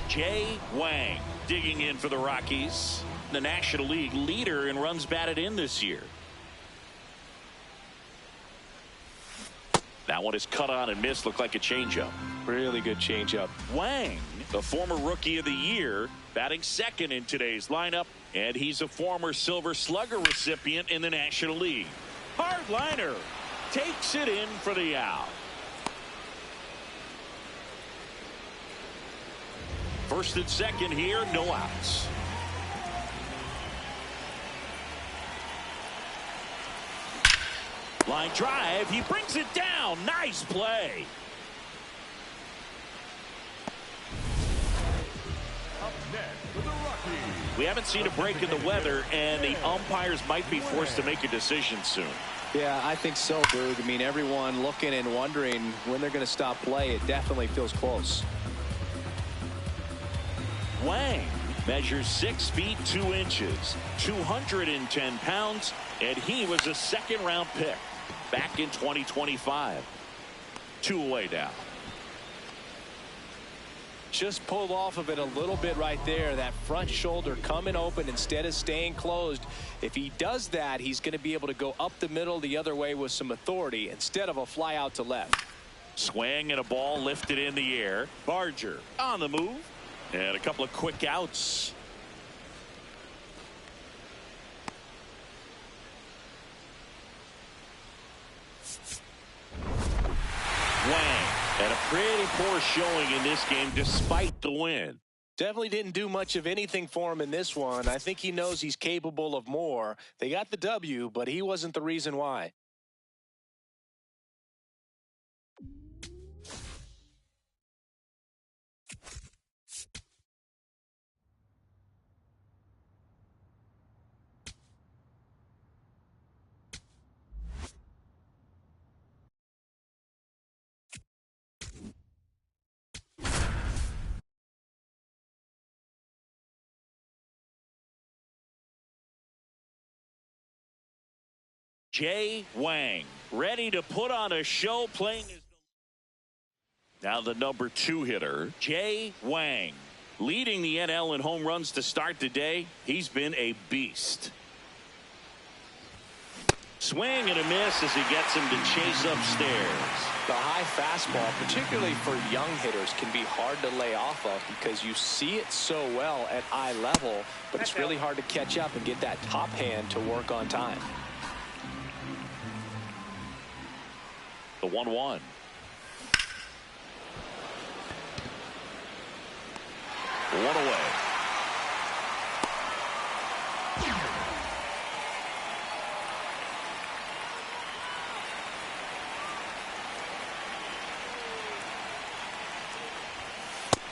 Jay Wang digging in for the Rockies, the National League leader in runs batted in this year. That one is cut on and missed. Looked like a changeup. Really good changeup. Wang, the former Rookie of the Year, batting second in today's lineup, and he's a former Silver Slugger recipient in the National League. Hard liner takes it in for the out. First and second here, no outs. Line drive, he brings it down. Nice play. Up next for the Rockies. We haven't seen a break in the weather, and the umpires might be forced to make a decision soon. Yeah, I think so, Boog. I mean, everyone looking and wondering when they're going to stop play. It definitely feels close. Wang measures 6 feet 2 inches, 210 pounds, and he was a second-round pick back in 2025. 2 away now. Just pulled off of it a little bit right there. That front shoulder coming open instead of staying closed. If he does that, he's going to be able to go up the middle the other way with some authority instead of a fly out to left. Swing and a ball lifted in the air. Barger on the move. And a couple of quick outs. Wang had a pretty poor showing in this game despite the win. Definitely didn't do much of anything for him in this one. I think he knows he's capable of more. They got the W, but he wasn't the reason why. Jay Wang ready to put on a show, playing his... Now the number 2 hitter, Jay Wang, leading the NL in home runs to start the day. He's been a beast. Swing and a miss as he gets him to chase upstairs. The high fastball, particularly for young hitters, can be hard to lay off of because you see it so well at eye level, but it's really hard to catch up and get that top hand to work on time. The 1-1. One away.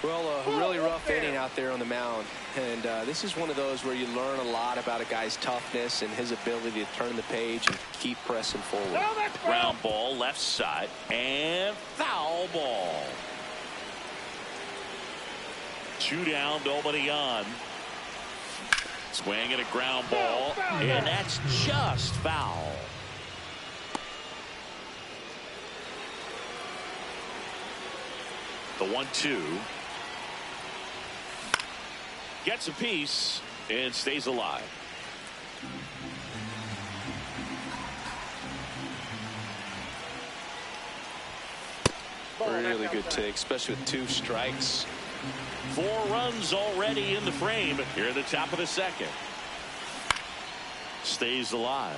Well, a really rough inning out there on the mound, and this is one of those where you learn a lot about a guy's toughness and his ability to turn the page and keep pressing forward. Ground ball left side and foul ball. 2 down, nobody on. Swing and a ground ball, and that's just foul. The 1-2. Gets a piece and stays alive. Really good take, especially with 2 strikes. 4 runs already in the frame here at the top of the second. Stays alive.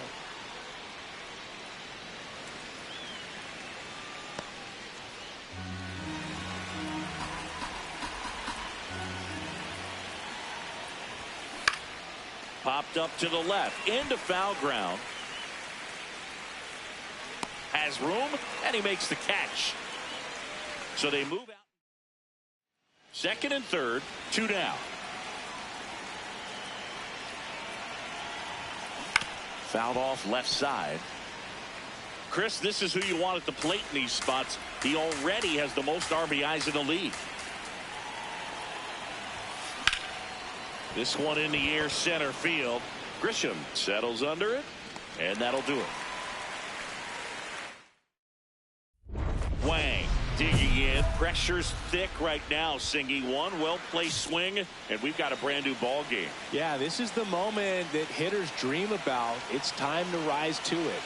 Popped up to the left into foul ground. Has room and he makes the catch. So they move out. Second and third, 2 down. Fouled off left side. Chris, this is who you want at the plate in these spots. He already has the most RBIs in the league. This one in the air, center field. Grisham settles under it, and that'll do it. Wang digging in Pressure's thick right now, Singy. One well-placed swing, and we've got a brand-new ball game. Yeah, this is the moment that hitters dream about. It's time to rise to it.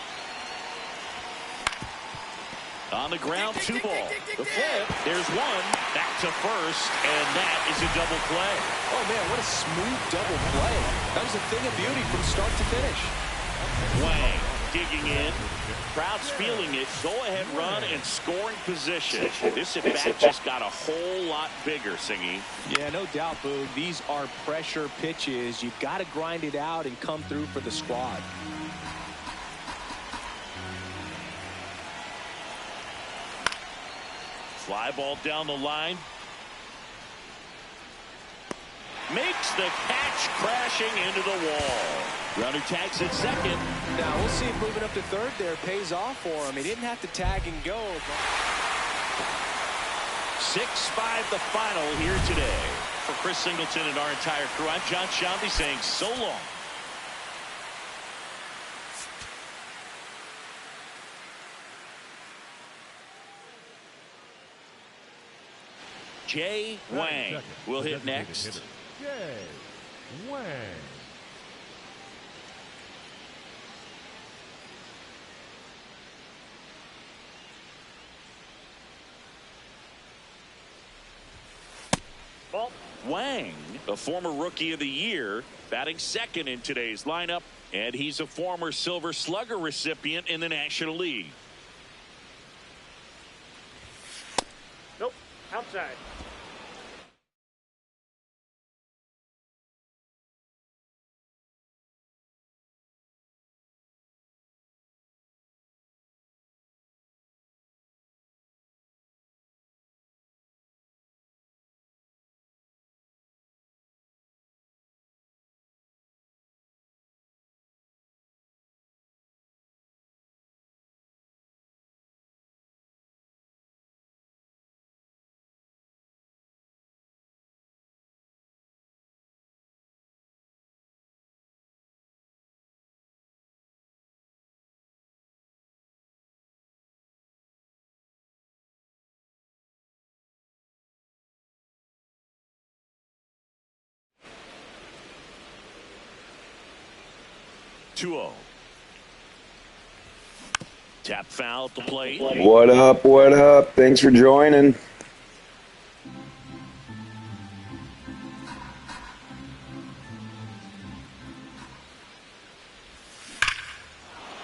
On the ground, 2 ball. The flip, there's one. Back to first, and that is a double play. Oh, man, what a smooth double play. That was a thing of beauty from start to finish. Wang digging in. Crowd's feeling it. Go-ahead run and scoring position. This at-bat just got a whole lot bigger, Singy. Yeah, no doubt, Boog. These are pressure pitches. You've got to grind it out and come through for the squad. Fly ball down the line. Makes the catch, crashing into the wall. Runner tags at second. Now we'll see if moving up to third there pays off for him. He didn't have to tag and go. 6-5 the final here today. For Chris Singleton and our entire crew, I'm John Shambi saying so long. Jay Wang will hit next. Jay Wang. Wang, a former Rookie of the Year, batting second in today's lineup, and he's a former Silver Slugger recipient in the National League. Nope, outside. Tap foul at the plate. What up? What up? Thanks for joining.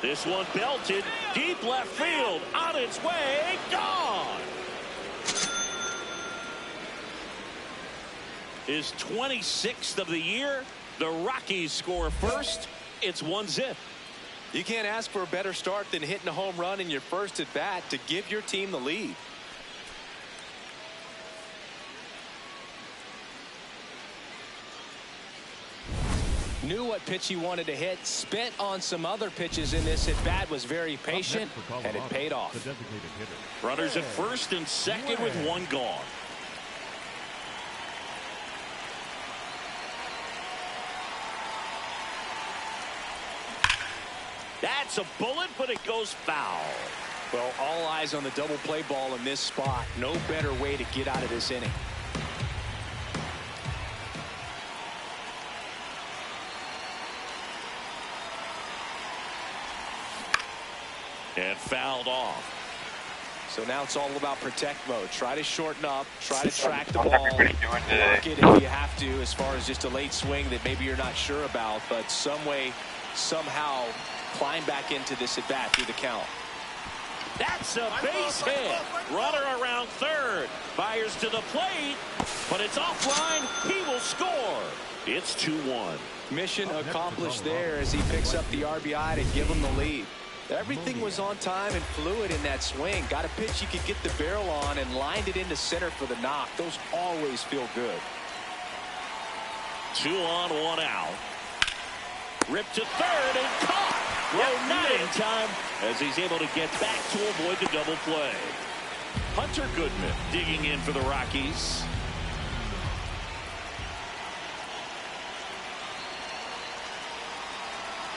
This one belted deep left field, on its way, gone. His 26th of the year. The Rockies score first. It's 1-0. You can't ask for a better start than hitting a home run in your first at bat to give your team the lead. Knew what pitch he wanted to hit, spent on some other pitches in this at bat, was very patient, and it paid off. Runners at first and second with one gone. That's a bullet, but it goes foul. Well, all eyes on the double play ball in this spot. No better way to get out of this inning. And fouled off. So now it's all about protect mode. Try to shorten up, try to track the ball, walk it if you have to, as far as just a late swing that maybe you're not sure about, but some way, somehow climb back into this at bat through the count. That's a base hit. Runner around third. Fires to the plate, but it's offline. He will score. It's 2-1. Mission accomplished there as he picks up the RBI to give him the lead. Everything was on time and fluid in that swing. Got a pitch you could get the barrel on and lined it into center for the knock. Those always feel good. 2 on, 1 out. Ripped to third and caught. Well, not in time as he's able to get back to avoid the double play. Hunter Goodman digging in for the Rockies.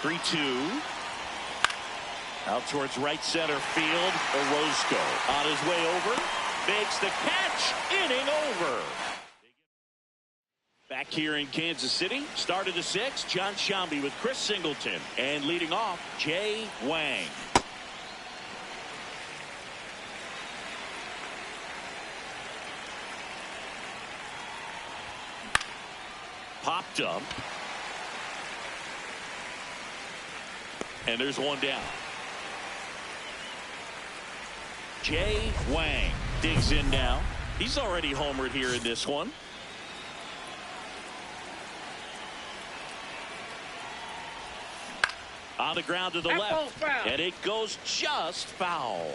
(3-2). Out towards right center field. Orozco on his way over. makes the catch. Inning over. Back here in Kansas City, start of the sixth, John Shambi with Chris Singleton. And leading off, Jay Wang. Popped up. And there's one down. Jay Wang digs in now. He's already homered here in this one. On the ground to the left. And it goes just foul.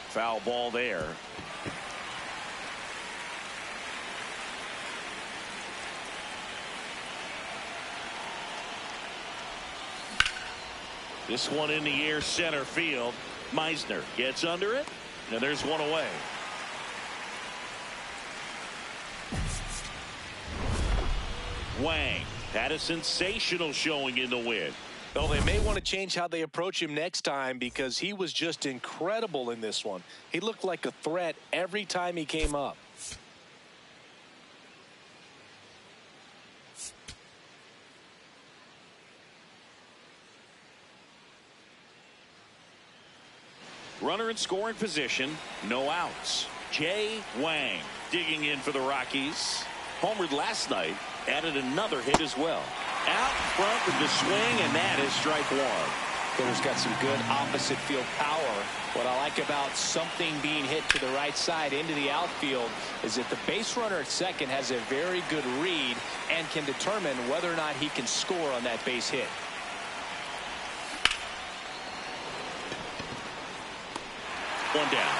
Foul ball there. This one in the air, center field. Meisner gets under it, and there's one away. Wang had a sensational showing in the win. Well, they may want to change how they approach him next time because he was just incredible in this one. He looked like a threat every time he came up. Runner in scoring position, no outs. Jay Wang digging in for the Rockies. Homered last night, added another hit as well. Out front with the swing, and that is strike one. Hitter's got some good opposite field power. What I like about something being hit to the right side into the outfield is that the base runner at second has a very good read and can determine whether or not he can score on that base hit. One down.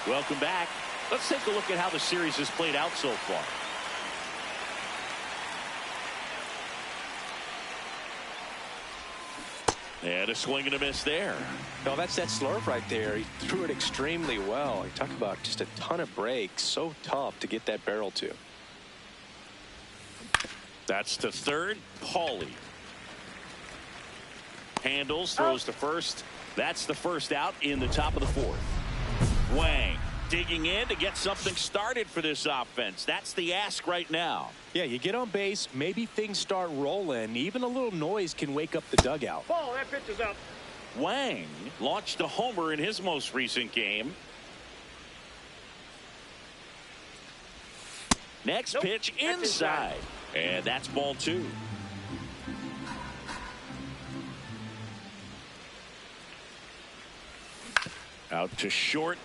Welcome back. Let's take a look at how the series has played out so far. And a swing and a miss there. No, that's that slurve right there. He threw it extremely well. You talk about just a ton of breaks. So tough to get that barrel to. That's to third. Paulie handles, throws to first. That's the first out in the top of the fourth. Wang digging in to get something started for this offense. That's the ask right now. Yeah, you get on base, maybe things start rolling. Even a little noise can wake up the dugout. Ball, that pitch is up. Wang launched a homer in his most recent game. Next pitch inside. And that's ball two. Out to short.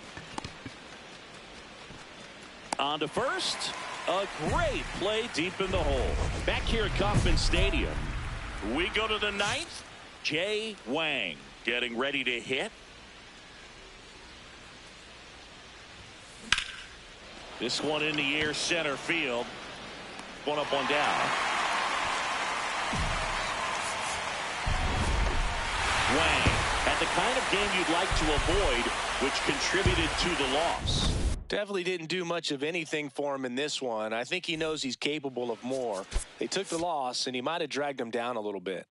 On to first. A great play deep in the hole. Back here at Kauffman Stadium, we go to the ninth. Jay Wang getting ready to hit. This one in the air, center field. One up, one down. Wang had the kind of game you'd like to avoid, which contributed to the loss. Definitely didn't do much of anything for him in this one. I think he knows he's capable of more. They took the loss, and he might have dragged him down a little bit.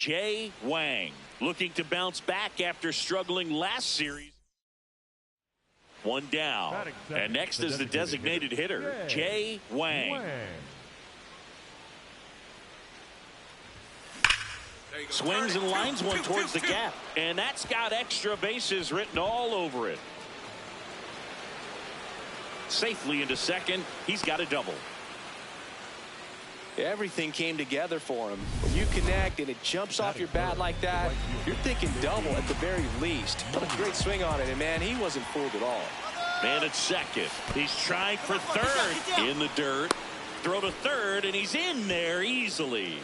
Jay Wang looking to bounce back after struggling last series. One down. And next is the designated hitter, Jay Wang. Swings and lines one towards the gap. And that's got extra bases written all over it. Safely into second. He's got a double. Everything came together for him. When you connect and it jumps off your bat like that, you're thinking double at the very least. What a great swing on it, and man, he wasn't fooled at all. Man at second. He's trying for third. In the dirt. Throw to third, and he's in there easily.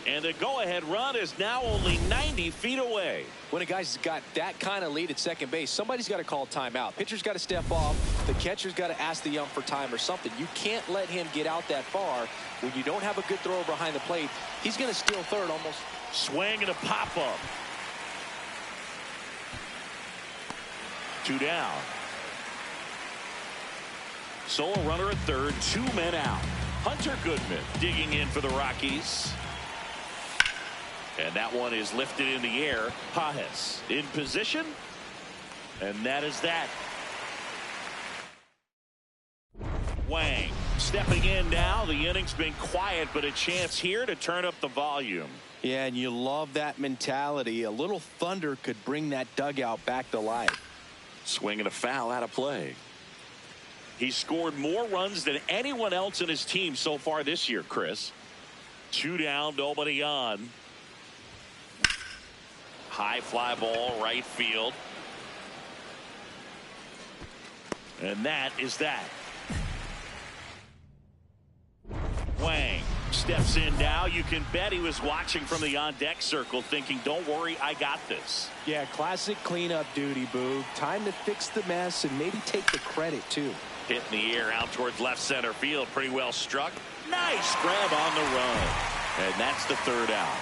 And the go-ahead run is now only 90 feet away. When a guy's got that kind of lead at second base, somebody's got to call timeout. Pitcher's got to step off. The catcher's got to ask the ump for time or something. You can't let him get out that far. When you don't have a good thrower behind the plate, he's going to steal third almost. Swing and a pop-up. 2 down. So a runner at third, 2 men out. Hunter Goodman digging in for the Rockies. And that one is lifted in the air. Pajes in position. And that is that. Wang stepping in now. The inning's been quiet, but a chance here to turn up the volume. Yeah, and you love that mentality. A little thunder could bring that dugout back to life. Swing and a foul out of play. He scored more runs than anyone else in his team so far this year, Chris. 2 down, nobody on. High fly ball, right field. And that is that. Wang steps in now. You can bet he was watching from the on-deck circle thinking, don't worry, I got this. Yeah, classic cleanup duty, Boog. Time to fix the mess and maybe take the credit, too. Hit in the air out towards left center field. Pretty well struck. Nice grab on the run. And that's the 3rd out.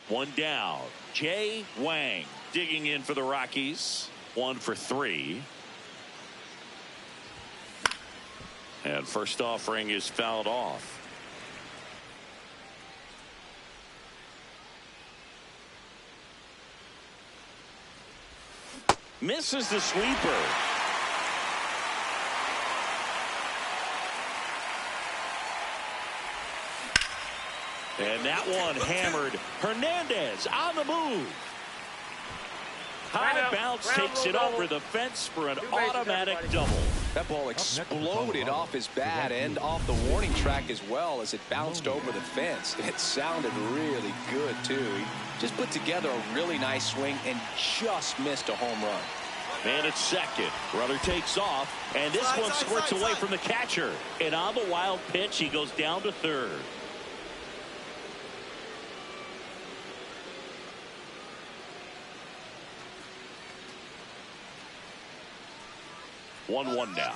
1 down. Jay Wang digging in for the Rockies. 1 for 3. And first offering is fouled off. Misses the sweeper. And that one hammered. Hernandez on the move. High bounce takes it over the fence for an automatic double. That ball exploded off his bat and off the warning track as well as it bounced over the fence. It sounded really good, too. He just put together a really nice swing and just missed a home run. Man at second. Runner takes off, and this one squirts away from the catcher. And on the wild pitch, he goes down to third. One now.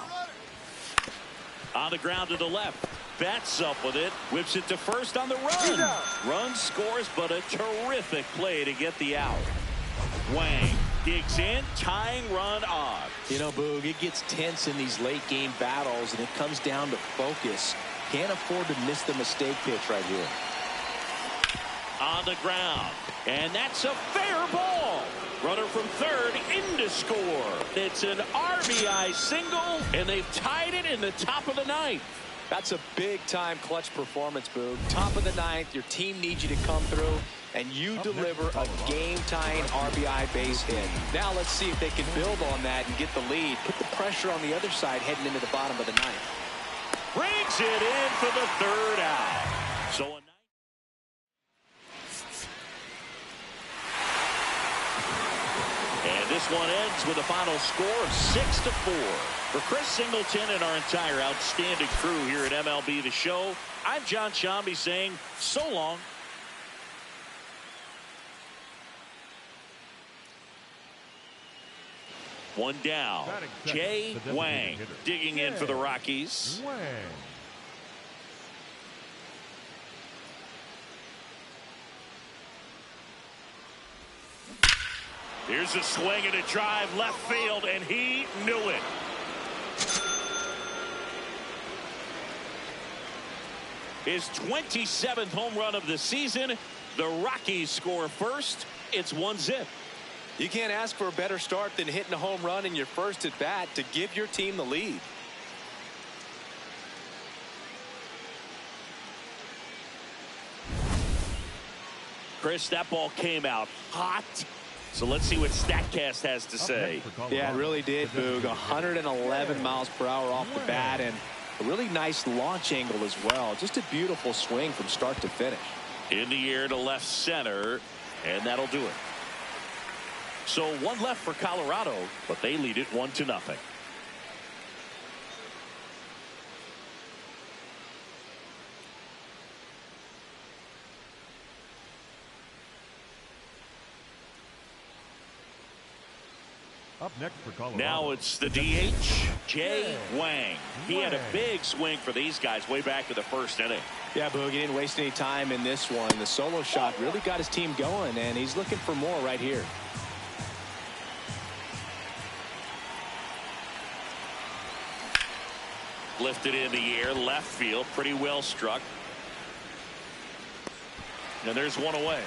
On the ground to the left. Bats up with it. Whips it to first on the run. Run scores, but a terrific play to get the out. Wang digs in. Tying run on. You know, Boog, it gets tense in these late game battles, and it comes down to focus. Can't afford to miss the mistake pitch right here. On the ground. And that's a fair ball. Runner from third in to score. It's an RBI single, and they've tied it in the top of the 9th. That's a big-time clutch performance, Boog. Top of the 9th, your team needs you to come through, and you deliver a game-tying RBI base hit. Now let's see if they can build on that and get the lead. Put the pressure on the other side heading into the bottom of the 9th. Brings it in for the 3rd out. So and this one ends with a final score of 6-4. For Chris Singleton and our entire outstanding crew here at MLB The Show, I'm John Shambi saying so long. One down. Jay Wang digging in for the Rockies. Here's a swing and a drive left field, and he knew it. His 27th home run of the season, The Rockies score first. It's 1-0. You can't ask for a better start than hitting a home run in your first at bat to give your team the lead. Chris, that ball came out hot. So let's see what StatCast has to say. Yeah, it really did, Boog. 111 miles per hour off the bat, and a really nice launch angle as well. Just a beautiful swing from start to finish. In the air to left center, and that'll do it. So one left for Colorado, but they lead it 1-0. Up next for Colorado. Now it's the DH, Jay Wang. He had a big swing for these guys way back to the first inning. Yeah, Boog, he didn't waste any time in this one. The solo shot really got his team going, and he's looking for more right here. Lifted in the air, left field, pretty well struck. And there's one away.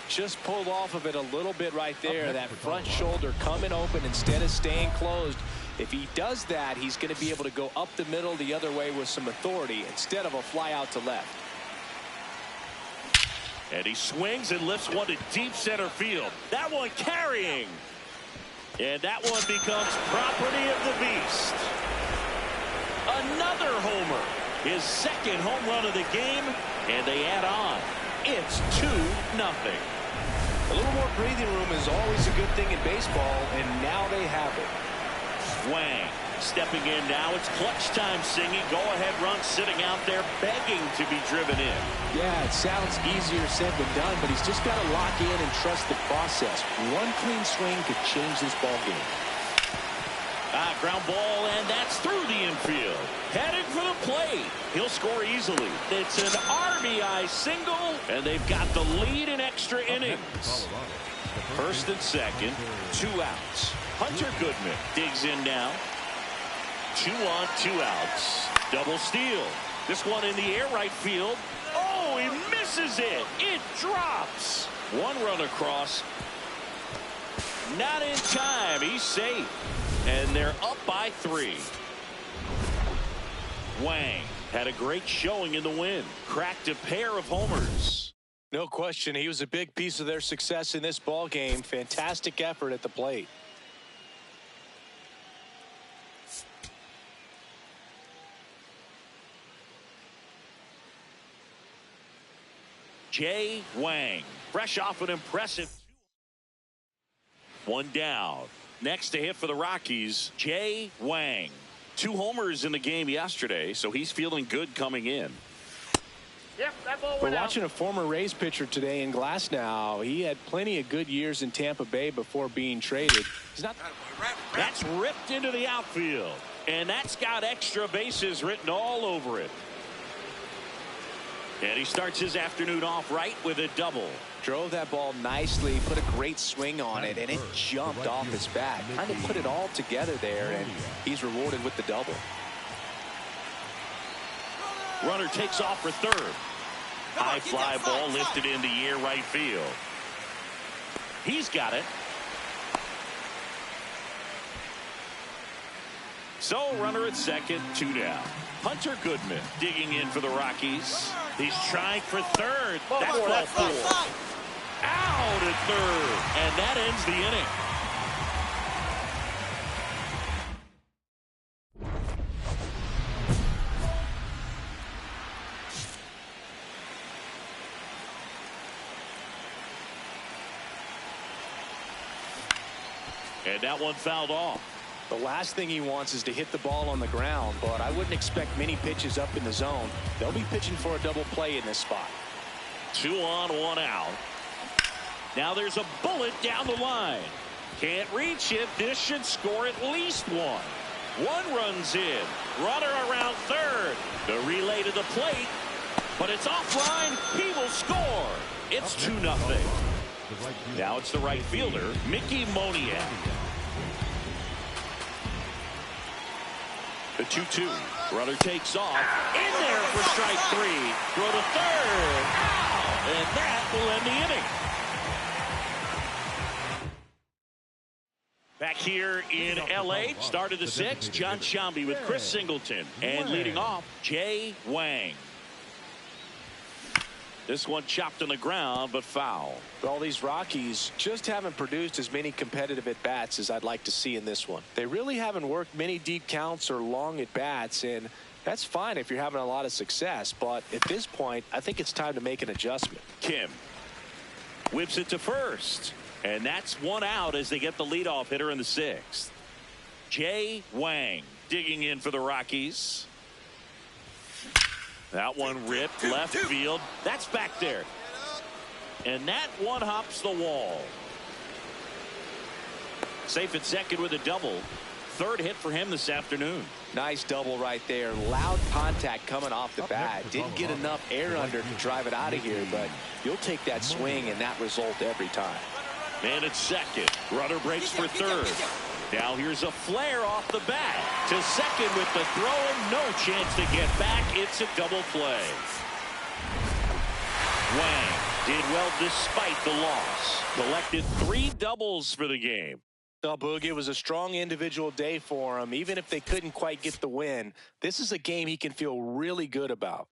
Just pulled off of it a little bit right there. That front shoulder coming open instead of staying closed. If he does that, he's going to be able to go up the middle the other way with some authority instead of a fly out to left. And he swings and lifts one to deep center field. That one carrying. And that one becomes property of the beast. Another homer. His second home run of the game. And they add on. It's 2-0. A little more breathing room is always a good thing in baseball, and now they have it. Wang stepping in now. It's clutch time singing. Go-ahead run sitting out there begging to be driven in. Yeah, it sounds easier said than done, but he's just got to lock in and trust the process. One clean swing could change this ball game. Ground ball, and that's through the infield. Headed for the plate. He'll score easily. It's an RBI single, and they've got the lead in extra innings. First and second, 2 outs. Hunter Goodman digs in now. 2 on, 2 outs. Double steal. This one in the air right field. Oh, he misses it. It drops. 1 run across. Not in time. He's safe. And they're up by 3. Wang had a great showing in the win. Cracked a pair of homers. No question, he was a big piece of their success in this ball game. Fantastic effort at the plate. Jay Wang, fresh off an impressive 1 down. Next to hit for the Rockies, Jay Wang. 2 homers in the game yesterday, so he's feeling good coming in. Yep, that ball We're went out. watching a former Rays pitcher today in Glasnow. He had plenty of good years in Tampa Bay before being traded. He's not. That's ripped into the outfield, and that's got extra bases written all over it. And he starts his afternoon off right with a double. Drove that ball nicely, put a great swing on it, and it jumped off his bat. Kind of put it all together there, and he's rewarded with the double. Runner takes off for third. High fly ball lifted in the air right field. He's got it. So runner at second, 2 down. Hunter Goodman digging in for the Rockies. He's trying for third. That's ball 4. Out at third. And that ends the inning. And that one fouled off. The last thing he wants is to hit the ball on the ground, but I wouldn't expect many pitches up in the zone. They'll be pitching for a double play in this spot. 2 on, 1 out. Now there's a bullet down the line. Can't reach it. This should score at least 1. 1 runs in. Runner around third. The relay to the plate. But it's offline. He will score. It's 2-0. Now it's the right fielder, Mickey Moniak. The 2-2. Runner takes off. In there for strike 3. Throw to third. Ow! And that will end the inning. Back here in L.A., start of the 6th, John Sciambi with Chris Singleton. And leading off, Jay Wang. This one chopped on the ground, but foul. Well, these Rockies just haven't produced as many competitive at-bats as I'd like to see in this one. They really haven't worked many deep counts or long at-bats, and that's fine if you're having a lot of success. But at this point, I think it's time to make an adjustment. Kim whips it to first. And that's one out as they get the leadoff hitter in the 6th. Jay Wang digging in for the Rockies. That one ripped left field. That's back there. And that one hops the wall. Safe at second with a double. Third hit for him this afternoon. Nice double right there. Loud contact coming off the bat. Didn't get enough air under to drive it out of here, but you'll take that swing and that result every time. Man at second. Runner breaks for third. Now here's a flare off the bat. To second with the throw and no chance to get back. It's a double play. Wang did well despite the loss. Collected 3 doubles for the game. No, Boog, it was a strong individual day for him. Even if they couldn't quite get the win, this is a game he can feel really good about.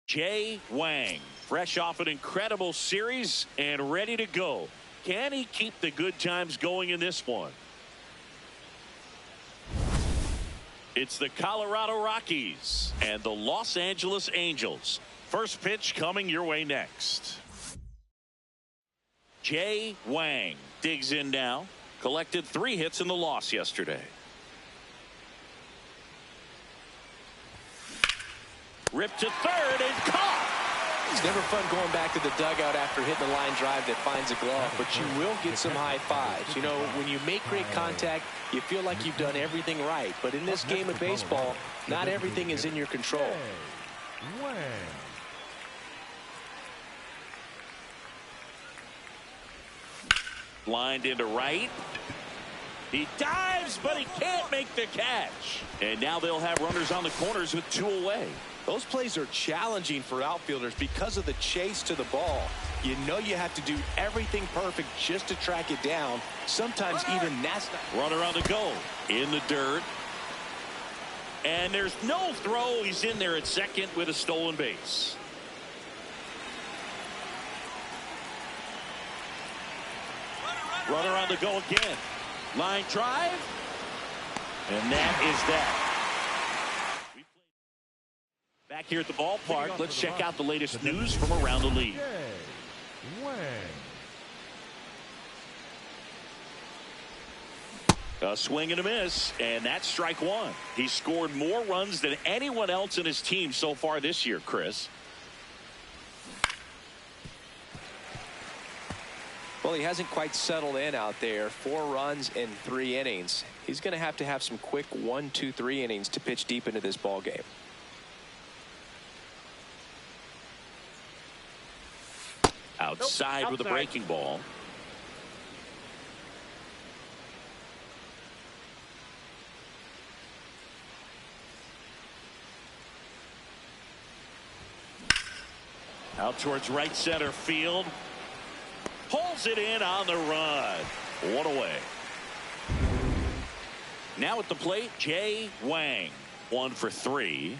Jay Wang, fresh off an incredible series and ready to go. Can he keep the good times going in this one? It's the Colorado Rockies and the Los Angeles Angels. First pitch coming your way next. Jay Wang digs in now. Collected 3 hits in the loss yesterday. Ripped to third and caught. It's never fun going back to the dugout after hitting a line drive that finds a glove, but you will get some high fives. You know, when you make great contact, you feel like you've done everything right. But in this game of baseball, not everything is in your control. Lined into right. He dives, but he can't make the catch. And now they'll have runners on the corners with 2 away. Those plays are challenging for outfielders because of the chase to the ball. You know you have to do everything perfect just to track it down. Sometimes even that's not. Runner on the go. In the dirt. And there's no throw. He's in there at second with a stolen base. Runner on the go again. Line drive. And that is that. Back here at the ballpark, let's check out the latest news from around the league. A swing and a miss, and that's strike 1. He scored more runs than anyone else in his team so far this year, Chris. Well, he hasn't quite settled in out there. 4 runs in 3 innings. He's going to have some quick 1, 2, 3 innings to pitch deep into this ball game. Outside with a breaking ball. Out towards right center field. Pulls it in on the run. 1 away. Now at the plate, Jay Wang. 1 for 3.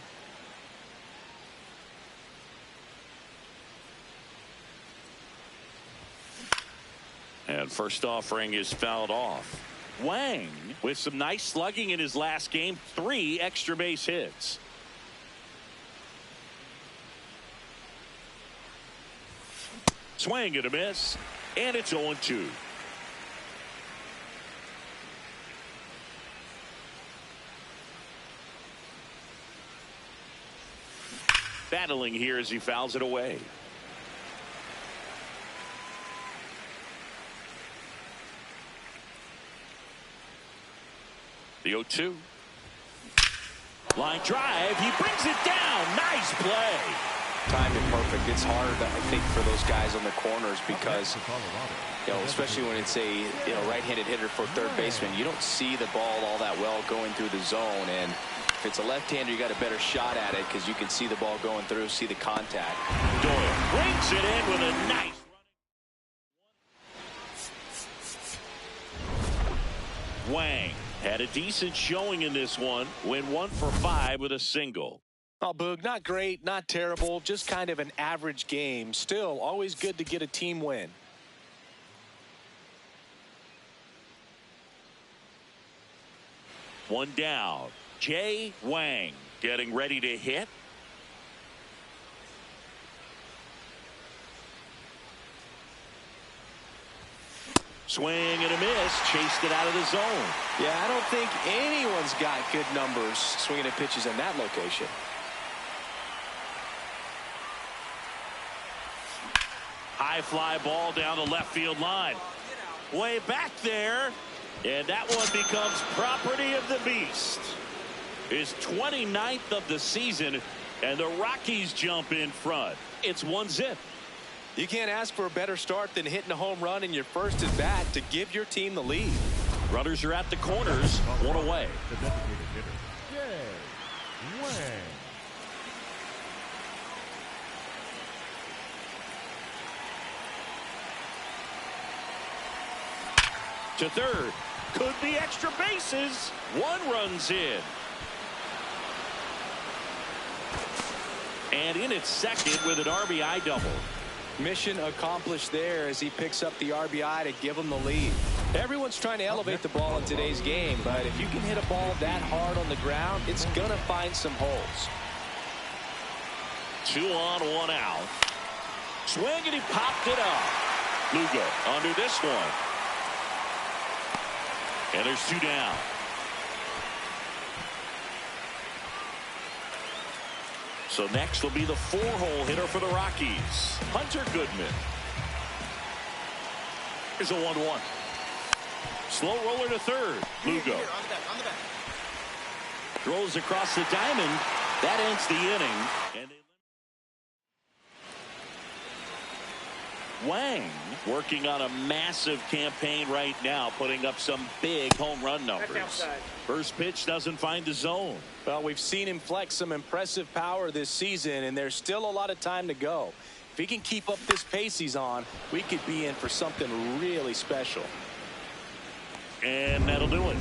And first offering is fouled off. Wang with some nice slugging in his last game. 3 extra base hits. Swing and a miss. And it's 0-2. Battling here as he fouls it away. The 0-2. Line drive. He brings it down. Nice play. Timed it perfect. It's hard, I think, for those guys on the corners because, especially when it's a right-handed hitter for third baseman, you don't see the ball all that well going through the zone. And if it's a left-hander, you got a better shot at it because you can see the ball going through, see the contact. Doyle brings it in with a nice running. Wang had a decent showing in this one. Went 1 for 5 with a single. Oh, Boog, not great, not terrible, just kind of an average game. Still, always good to get a team win. One down. Jay Wang getting ready to hit. Swing and a miss. Chased it out of the zone. Yeah, I don't think anyone's got good numbers swinging at pitches in that location. High fly ball down the left field line. Way back there. And that one becomes property of the beast. His 29th of the season. And the Rockies jump in front. It's 1-0. You can't ask for a better start than hitting a home run in your first at bat to give your team the lead. Runners are at the corners. One away. The designated hitter, Jay Wang. To third. Could be extra bases. One runs in. And in at second with an RBI double. Mission accomplished there as he picks up the RBI to give him the lead. Everyone's trying to elevate the ball in today's game, but if you can hit a ball that hard on the ground, it's going to find some holes. 2 on, 1 out. Swing and he popped it up. Lugo under this one. And there's 2 down. So next will be the 4-hole hitter for the Rockies, Hunter Goodman. Here's a 1-1. Slow roller to third. Lugo. On the back. Throws across the diamond. That ends the inning. And Wang working on a massive campaign right now, putting up some big home run numbers. First pitch doesn't find the zone. Well, we've seen him flex some impressive power this season, and there's still a lot of time to go. If he can keep up this pace he's on, we could be in for something really special. And that'll do it.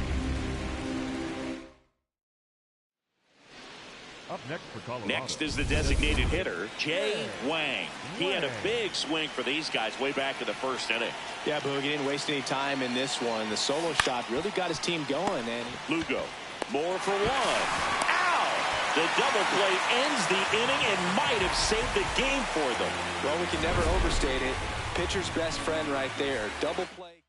Up next for Colorado. Next is the designated hitter, Jay Wang. He had a big swing for these guys way back in the first inning. Yeah, Boog, he didn't waste any time in this one. The solo shot really got his team going. And Lugo, more for 1. Ow! The double play ends the inning and might have saved the game for them. Well, we can never overstate it. Pitcher's best friend right there. Double play.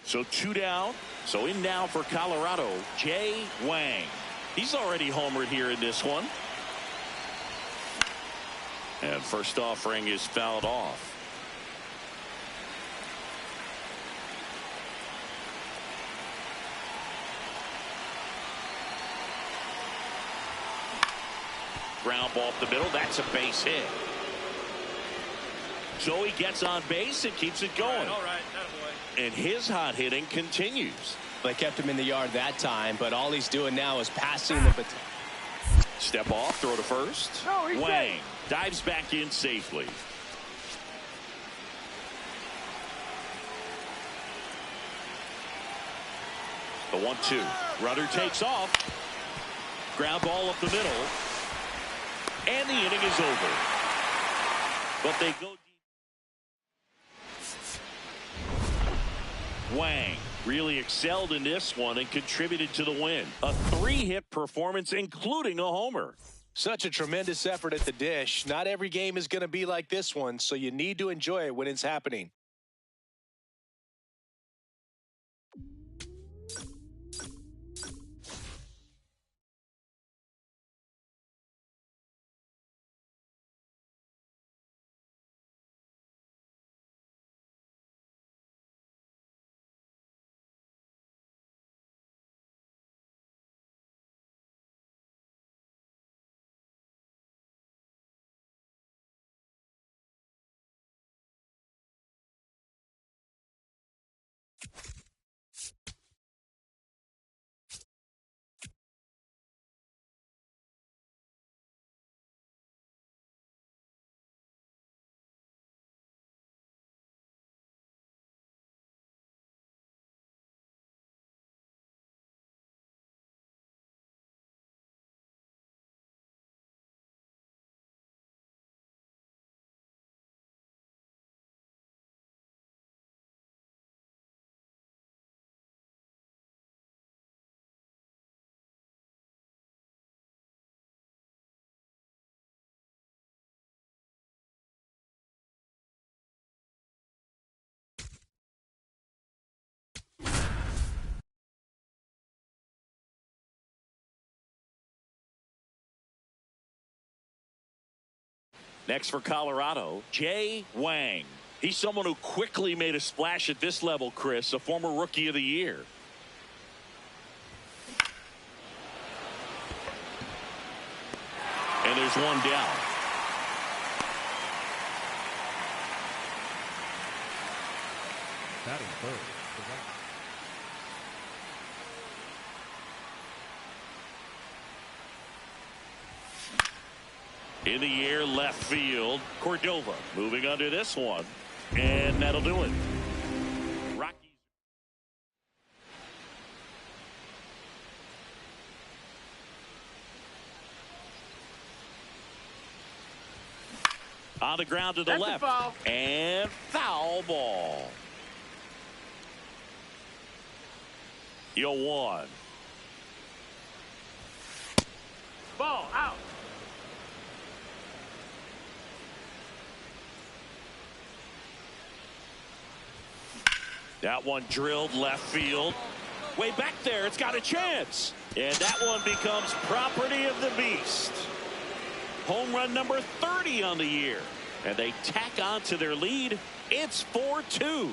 So 2 down. So in now for Colorado, Jay Wang. He's already homered here in this one. And first offering is fouled off. Ground ball up the middle. That's a base hit. So he gets on base and keeps it going. All right, attaboy. And his hot hitting continues. They kept him in the yard that time, but all he's doing now is passing the baton. Step off, throw to first. No, he's Wang dives back in safely. The 1-2. Runner takes off. Ground ball up the middle. And the inning is over. But they go deep. Wang really excelled in this one and contributed to the win. A 3-hit performance, including a homer. Such a tremendous effort at the dish. Not every game is going to be like this one, so you need to enjoy it when it's happening. Next for Colorado, Jay Wang. He's someone who quickly made a splash at this level, Chris, a former Rookie of the Year. And there's one down. Batting third. In the air, left field, Cordova moving under this one, and that'll do it. Rockies. On the ground to the That's left, a foul. and foul ball. 0-1. Ball out. That one drilled left field. Way back there, it's got a chance. And that one becomes property of the beast. Home run number 30 on the year. And they tack on to their lead. It's 4-2.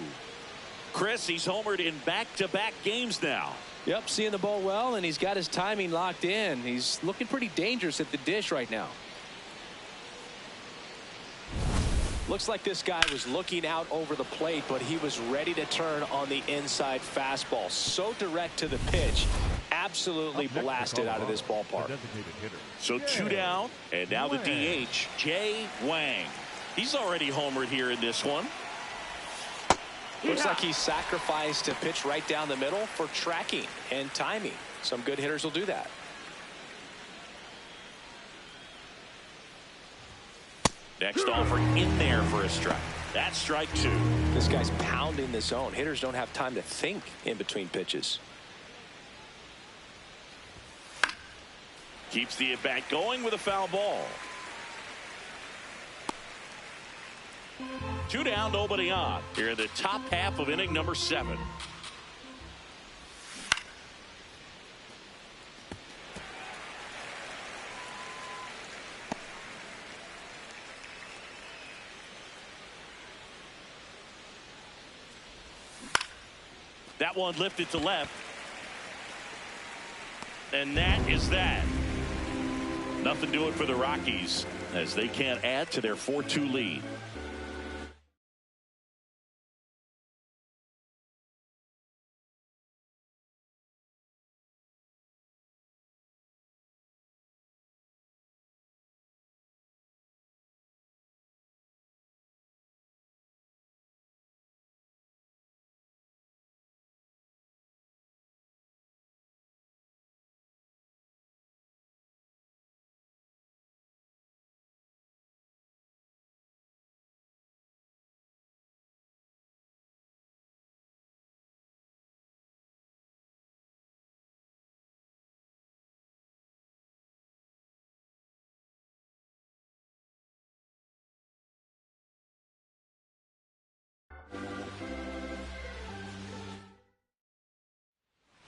Chris, he's homered in back-to-back games now. Yep, seeing the ball well, and he's got his timing locked in. He's looking pretty dangerous at the dish right now. Looks like this guy was looking out over the plate, but he was ready to turn on the inside fastball. So direct to the pitch. Absolutely blasted out of this ballpark. So two down, and now the DH, Jay Wang. He's already homered here in this one. Looks like he sacrificed a pitch right down the middle for tracking and timing. Some good hitters will do that. Next offer in there for a strike. That's strike two. This guy's pounding the zone. Hitters don't have time to think in between pitches. Keeps the at-bat going with a foul ball. Two down, nobody on. Here in the top half of inning number 7. That one lifted to left. And that is that. Nothing doing for the Rockies as they can't add to their 4-2 lead.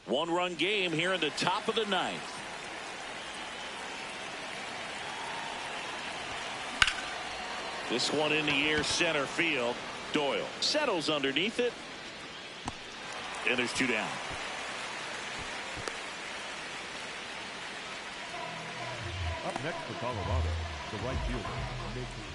One-run game here in the top of the 9th. This one in the air, center field. Doyle settles underneath it. And there's 2 down. Up next for Colorado, the right fielder, Maximus.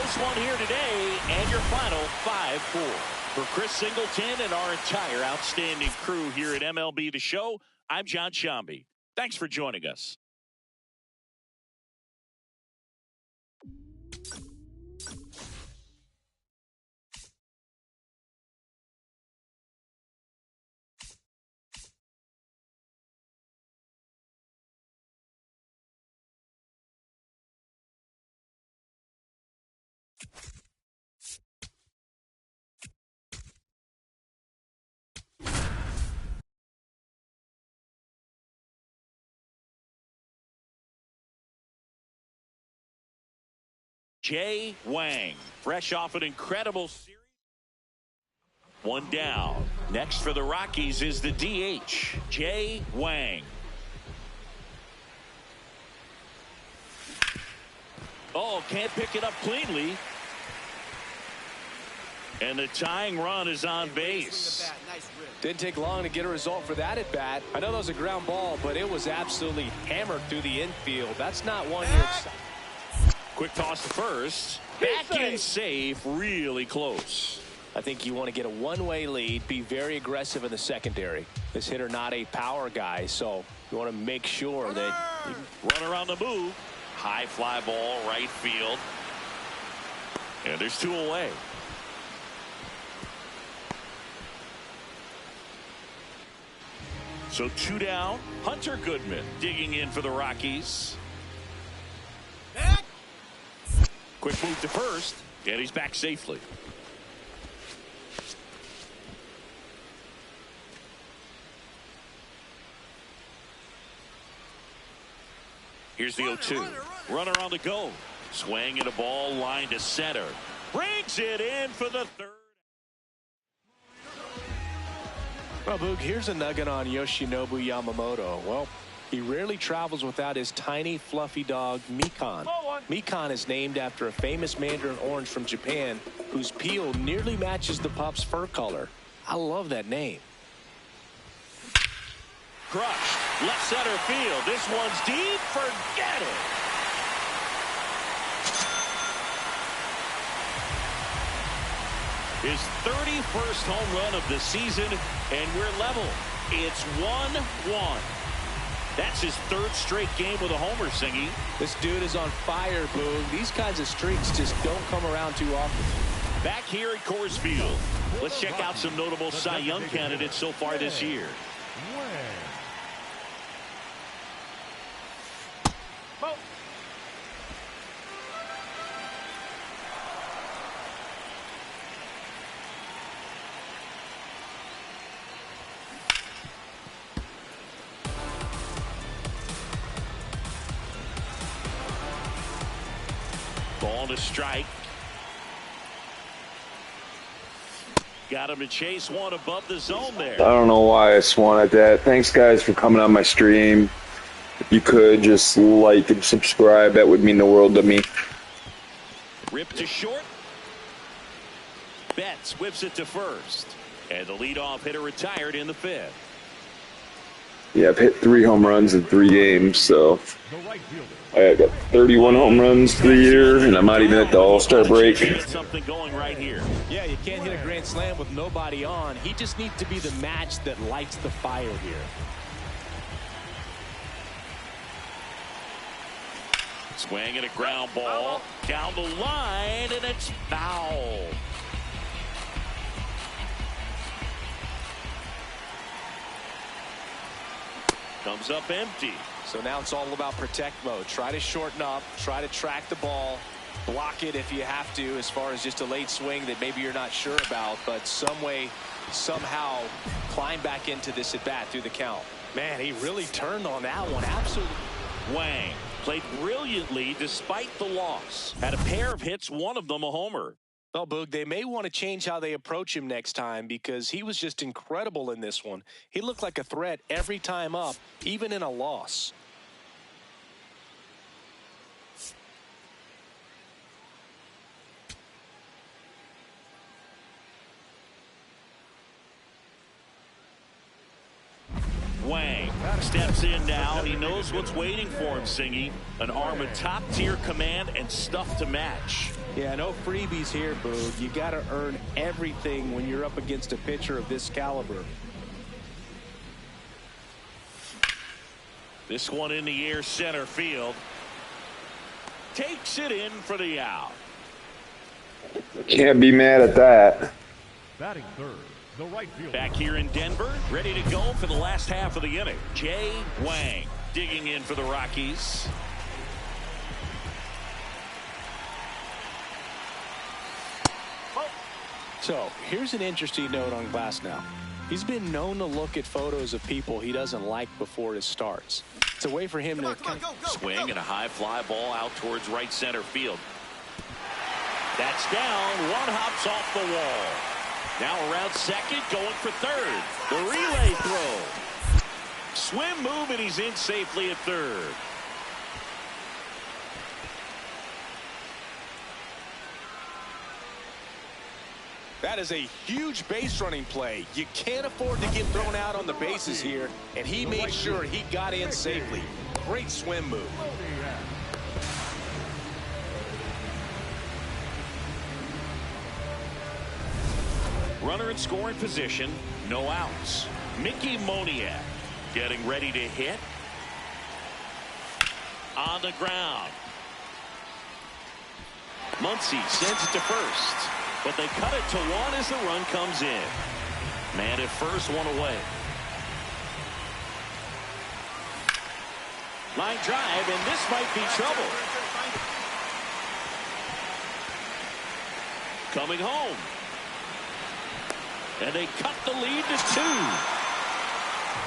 close one here today, and your final 5-4. For Chris Singleton and our entire outstanding crew here at MLB The Show, I'm John Shambi. Thanks for joining us. Jay Wang, fresh off an incredible series. One down. Next for the Rockies is the DH, Jay Wang. Oh, can't pick it up cleanly. And the tying run is on base. Didn't take long to get a result for that at bat. I know that was a ground ball, but it was absolutely hammered through the infield. That's not one you're excited. Quick toss to first. Back in safe, really close. I think you want to get a one-way lead, be very aggressive in the secondary. This hitter not a power guy, so you want to make sure that you run around the move. High fly ball, right field. And there's two away. So two down. Hunter Goodman digging in for the Rockies. Quick move to first, and he's back safely. Here's the 0-2. Runner on the go. Swing and a ball line to center. Brings it in for the third. Well, Boog, here's a nugget on Yoshinobu Yamamoto. Well, he rarely travels without his tiny, fluffy dog, Mikan. Mikan is named after a famous mandarin orange from Japan whose peel nearly matches the pup's fur color. I love that name. Crushed. Left center field. This one's deep. Forget it. His 31st home run of the season, and we're level. It's 1-1. That's his third straight game with a homer, Singy. This dude is on fire, Boog. These kinds of streaks just don't come around too often. Back here at Coors Field, let's check out some notable Cy Young candidates so far this year. Ball to strike. Got him to chase one above the zone there. I don't know why I swung at that. Thanks, guys, for coming on my stream. If you could just like and subscribe, that would mean the world to me. Rip to short. Betts whips it to first. And the leadoff hitter retired in the fifth. Yeah, I've hit 3 home runs in 3 games, so I got 31 home runs for the year, and I'm not even at the All-Star break. Something going right here. Yeah, you can't hit a grand slam with nobody on. He just needs to be the match that lights the fire here. Swing and a ground ball down the line, and it's foul. Comes up empty. So now it's all about protect mode. Try to shorten up, try to track the ball, block it if you have to, as far as just a late swing that maybe you're not sure about, but some way, somehow climb back into this at bat through the count. Man, he really turned on that one. Absolutely. Wang played brilliantly despite the loss. Had a pair of hits, one of them a homer. Well, Boog, they may want to change how they approach him next time because he was just incredible in this one. He looked like a threat every time up, even in a loss. Wang Steps in now. He knows what's waiting for him, Singy. An arm of top-tier command and stuff to match. Yeah, no freebies here, Boog. You got to earn everything when you're up against a pitcher of this caliber. This one in the air, center field. Takes it in for the out. Can't be mad at that. Batting third, the right fielder. Back here in Denver, ready to go for the last half of the inning. Jay Wang digging in for the Rockies. So here's an interesting note on Glasnow. He's been known to look at photos of people he doesn't like before it starts. It's a way for him to swing and a high fly ball out towards right center field. That's down. One hops off the wall. Now around second, going for third. The relay throw. Swim move, and he's in safely at third. That is a huge base running play. You can't afford to get thrown out on the bases here, and he made sure he got in safely. Great swim move. Runner in scoring position, no outs. Mickey Moniak getting ready to hit. On the ground. Muncy sends it to first, but they cut it to one as the run comes in. Man at first, one away. Line drive, and this might be trouble. Coming home. And they cut the lead to 2.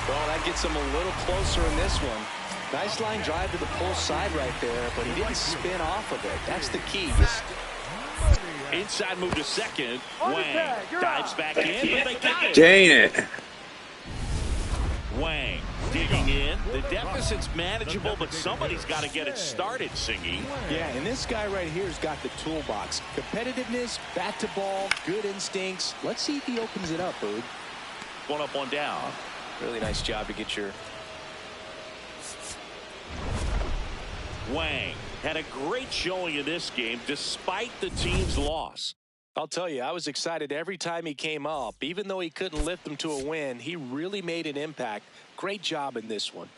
Well, that gets him a little closer in this one. Nice line drive to the pull side right there, but he didn't spin off of it. That's the key. Inside move to second. Wang dives back in, but they got it. Dang it. Wang digging in. The deficit's manageable, but somebody's got to get it started, Singy. Yeah, and this guy right here has got the toolbox. Competitiveness, bat to ball, good instincts. Let's see if he opens it up, Boog. One up, one down. Really nice job to get your... Wang had a great showing in this game despite the team's loss. I'll tell you, I was excited every time he came up. Even though he couldn't lift them to a win, he really made an impact. Great job in this one.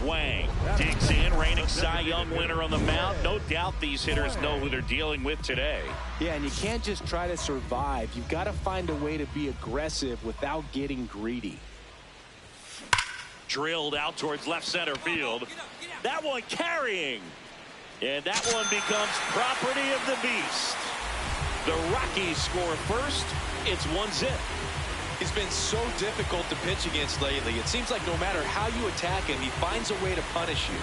Wang digs in, reigning Cy Young winner on the mound. No doubt these hitters know who they're dealing with today. Yeah, and you can't just try to survive. You've got to find a way to be aggressive without getting greedy. Drilled out towards left center field. That one carrying. And that one becomes property of the beast. The Rockies score first. It's 1-0. He's been so difficult to pitch against lately. It seems like no matter how you attack him, he finds a way to punish you.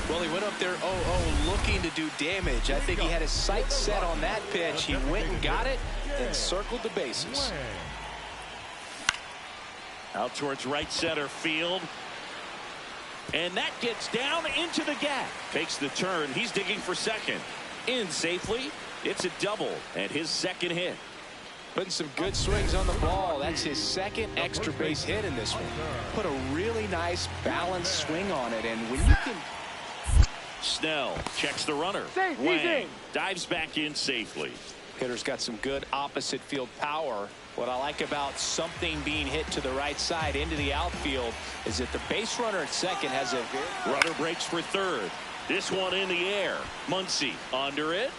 Well, he went up there 0-0 looking to do damage. I think he had his sights set on that pitch. He went and got it and circled the bases. Out towards right center field. And that gets down into the gap. Takes the turn. He's digging for second. In safely. It's a double and his second hit. Putting some good swings on the ball. That's his second extra base hit in this one. Put a really nice balanced swing on it. And when you can... Snell checks the runner. Wang dives back in safely. Hitter's got some good opposite field power. What I like about something being hit to the right side into the outfield is that the base runner at second has a... Runner breaks for third. This one in the air. Muncy under it.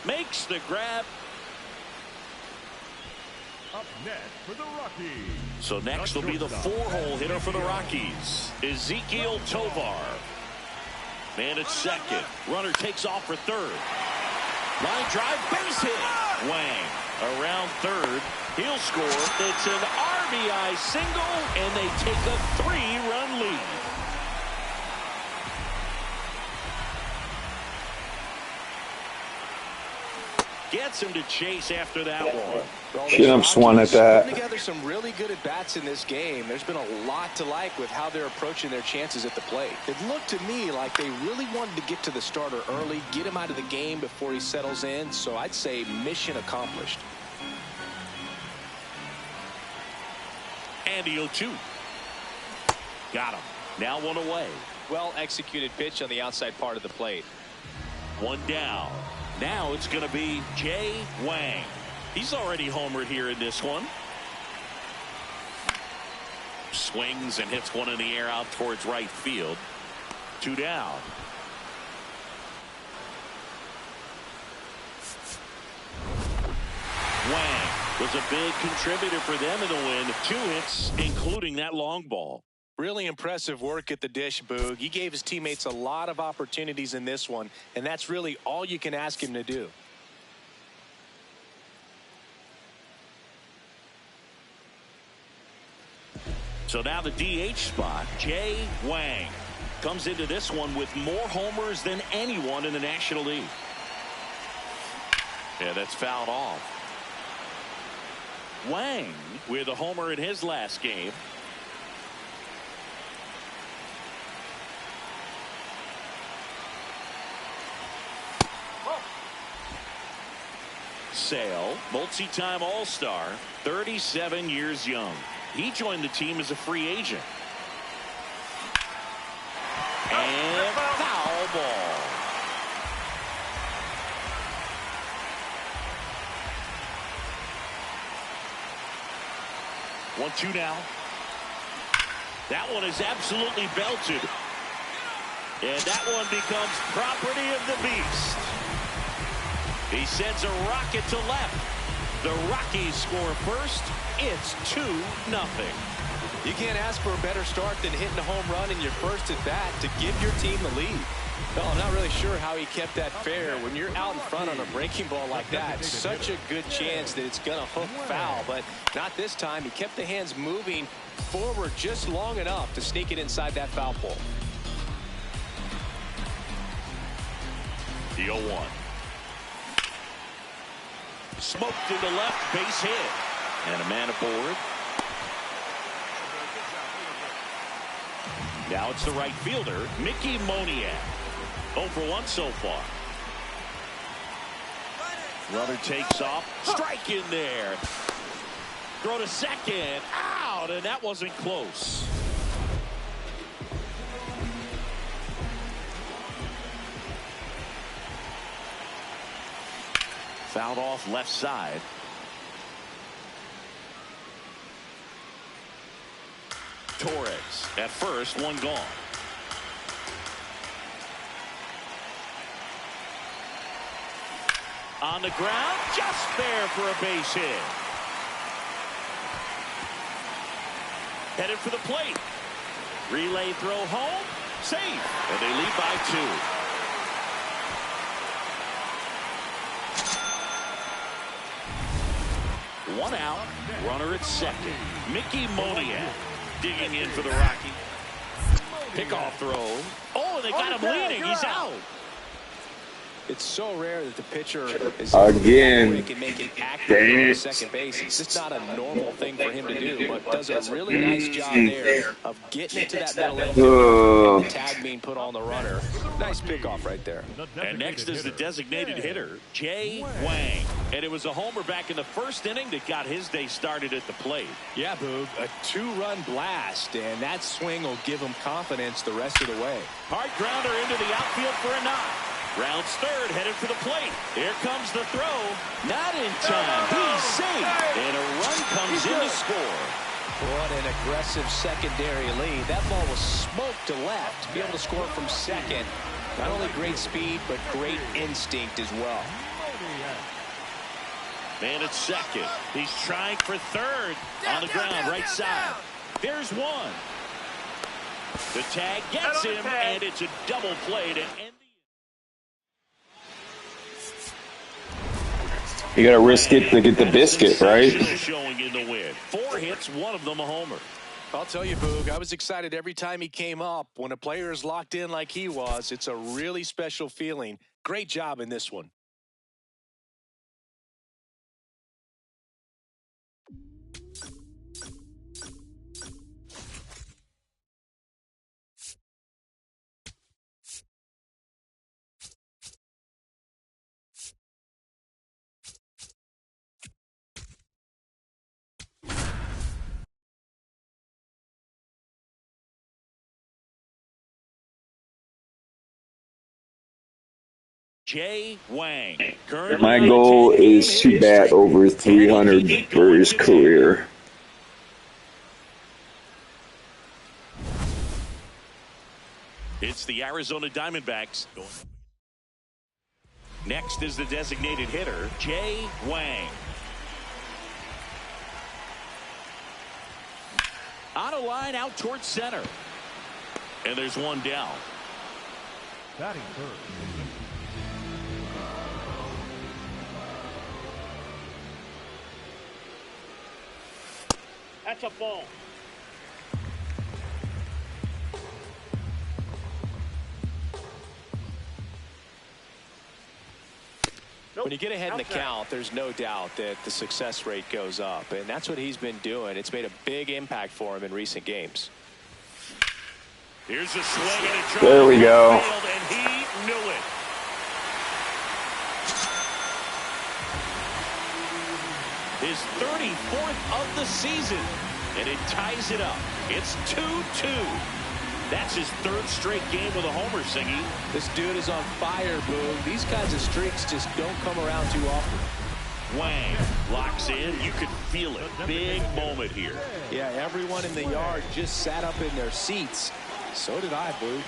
Makes the grab. Up next for the Rockies. So next will be the 4-hole hitter for the Rockies, Ezekiel Tovar. Man at second. Runner takes off for third. Line drive, base hit. Wang around third. He'll score. It's an RBI single, and they take a 3-run lead. gets him to chase after that one. Shit, I'm swung at that. Putting together some really good at-bats in this game. There's been a lot to like with how they're approaching their chances at the plate. It looked to me like they really wanted to get to the starter early, get him out of the game before he settles in. So I'd say mission accomplished. And the 0-2. Got him. Now one away. Well executed pitch on the outside part of the plate. One down. Now it's going to be Jay Wang. He's already homered here in this one. Swings and hits one in the air out towards right field. 2 down. Wang was a big contributor for them in the win. 2 hits, including that long ball. Really impressive work at the dish, Boog. He gave his teammates a lot of opportunities in this one, and that's really all you can ask him to do. So now the DH spot, Jay Wang comes into this one with more homers than anyone in the National League. Yeah, that's fouled off. Wang with a homer in his last game. Sale, multi-time All-Star, 37 years young. He joined the team as a free agent. And foul ball. One, two now. That one is absolutely belted. And that one becomes property of the beast. He sends a rocket to left. The Rockies score first. It's 2-0. You can't ask for a better start than hitting a home run in your first at bat to give your team the lead. Well, I'm not really sure how he kept that fair. When you're out in front on a breaking ball like that, such a good chance that it's going to hook foul, but not this time. He kept the hands moving forward just long enough to sneak it inside that foul pole. The 0-1. Smoked to the left, base hit. And a man aboard. Now it's the right fielder, Mickey Moniak. 0 for 1 so far. Runner takes off. Strike in there. Throw to second. Out, and that wasn't close. Fouled off left side. Torres at first, one gone. On the ground, just there for a base hit. Headed for the plate. Relay throw home. Safe. And they lead by 2. One out. Runner at second. Mickey Moniak digging in for the Rockies. Pickoff throw. Oh, and they got him leading. He's out. It's so rare that the pitcher is again. can make an accurate second base. It's just not a normal thing for him to do, but does a really nice job there of getting into that middle infield and the tag being put on the runner. Nice pickoff right there. And next is the designated hitter, Jay Wang. And it was a homer back in the first inning that got his day started at the plate. Yeah, Boog, a 2-run blast, and that swing will give him confidence the rest of the way. Hard grounder into the outfield for a knock. Rounds third, headed for the plate. Here comes the throw. Not in time. He's safe. And a run comes in to score. What an aggressive secondary lead. That ball was smoked to left. To be able to score from second, not only great speed, but great instinct as well. Man at second. He's trying for third. On the ground, right side. There's one. The tag gets him, and it's a double play to end. You got to risk it to get the biscuit, right? Showing in the win. 4 hits, one of them a homer. I'll tell you, Boog, I was excited every time he came up. When a player is locked in like he was, it's a really special feeling. Great job in this one. Jay Wang. My goal is to bat over 300 for his career. It's the Arizona Diamondbacks. Next is the designated hitter, Jay Wang. On a line out towards center. And there's one down. Batting third. That's a ball. When you get ahead in the count, there's no doubt that the success rate goes up, and that's what he's been doing. It's made a big impact for him in recent games. Here's a swing and a drive. There we go. And he knew it. His 34th of the season, and it ties it up. It's 2-2. That's his third straight game with a homer, Singy. This dude is on fire, Boone. These kinds of streaks just don't come around too often. Wang locks in. You could feel it. Big moment here. Yeah, everyone in the yard just sat up in their seats. So did I, Boone.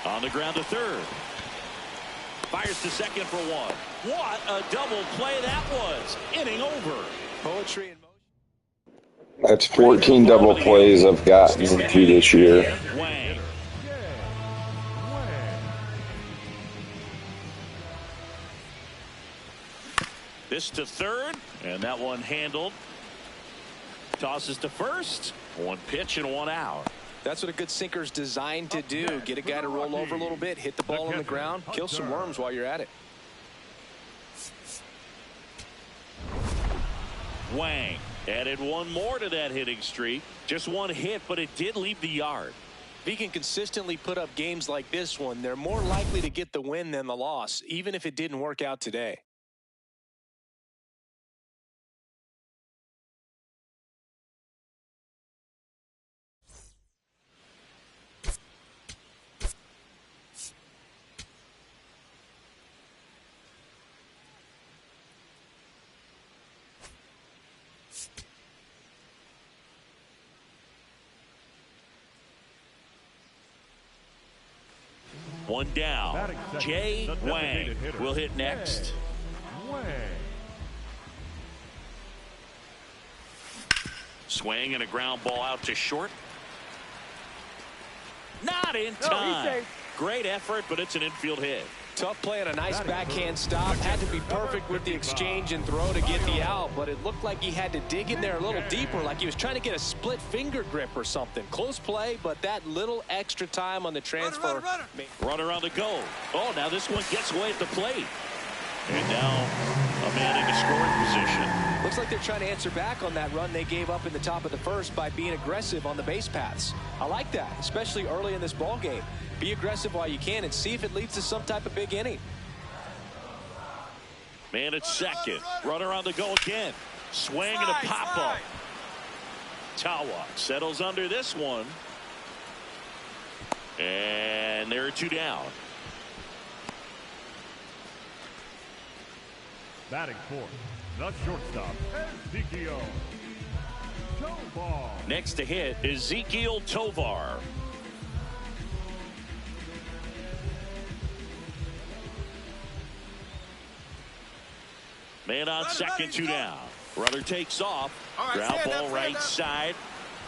On the ground to third. Fires to second for one. What a double play that was. Inning over. Poetry in motion. That's 14 double plays I've gotten into this year. Wang. This to third, and that one handled. Tosses to first. One pitch and one out. That's what a good sinker's designed to do. Get a guy to roll over a little bit, hit the ball on the ground, kill some worms while you're at it. Wang added one more to that hitting streak. Just one hit, but it did leave the yard. If he can consistently put up games like this one, they're more likely to get the win than the loss, even if it didn't work out today. One down. Jay Wang will hit next. Swing and a ground ball out to short. Not in time. Great effort, but it's an infield hit. Tough play and a nice backhand stop. Had to be perfect with the exchange and throw to get the out, but it looked like he had to dig in there a little deeper, like he was trying to get a split finger grip or something. Close play, but that little extra time on the transfer. Runner on the go. Oh, now this one gets away at the plate. And now a man in a scoring position. Looks like they're trying to answer back on that run they gave up in the top of the first by being aggressive on the base paths. I like that, especially early in this ball game. Be aggressive while you can and see if it leads to some type of big inning. Man at second. Runner on the go again. Swing and a pop-up. Tawa settles under this one. And there are two down. Batting fourth, the shortstop, Ezekiel Tovar. Next to hit, Ezekiel Tovar. Man on second, two down. Runner takes off. Ground ball right side.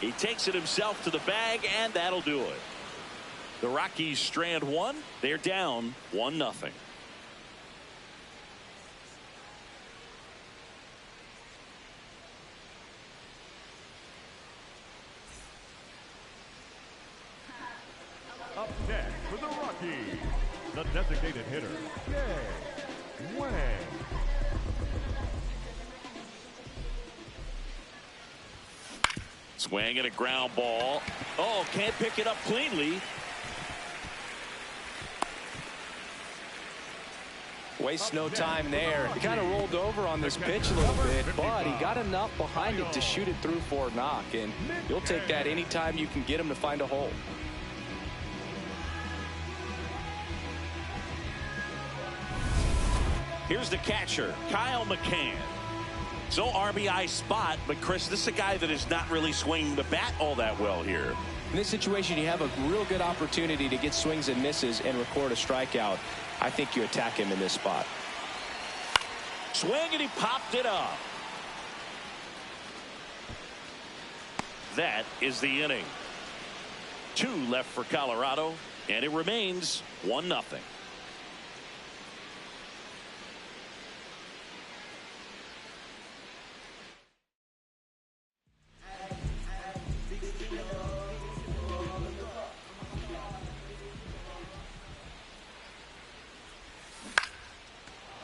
He takes it himself to the bag, and that'll do it. The Rockies strand one. They're down 1-0. Up next for the Rockies, the designated hitter, Jay Wang. Swing and a ground ball. Oh, can't pick it up cleanly. Waste no time there. He kind of rolled over on this pitch a little bit, but he got enough behind it to shoot it through for a knock, and you'll take that anytime you can get him to find a hole. Here's the catcher, Kyle McCann. So RBI spot, but Chris, this is a guy that is not really swinging the bat all that well here. In this situation, you have a real good opportunity to get swings and misses and record a strikeout. I think you attack him in this spot. Swing, and he popped it up. That is the inning. 2 left for Colorado, and it remains 1-0.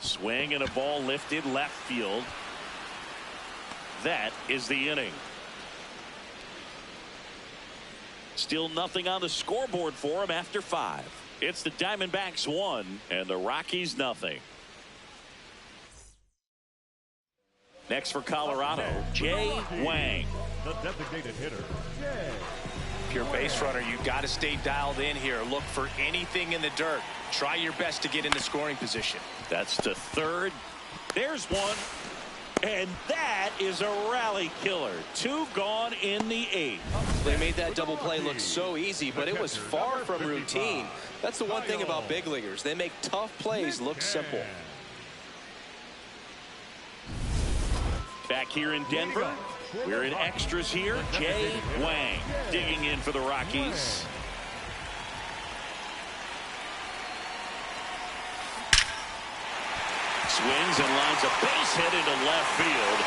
Swing and a ball lifted left field. That is the inning. Still nothing on the scoreboard for him after 5. It's the Diamondbacks 1 and the Rockies nothing. Next for Colorado, Jay Wang. The designated hitter, Jay. If you're a base runner, you've got to stay dialed in here. Look for anything in the dirt. Try your best to get in the scoring position. That's to third. There's one. And that is a rally killer. 2 gone in the 8th. They made that double play look so easy, but it was far from routine. That's the one thing about big leaguers. They make tough plays look simple. Back here in Denver, we're in extras here. Jay Wang digging in for the Rockies. Swings and lines a base hit into left field.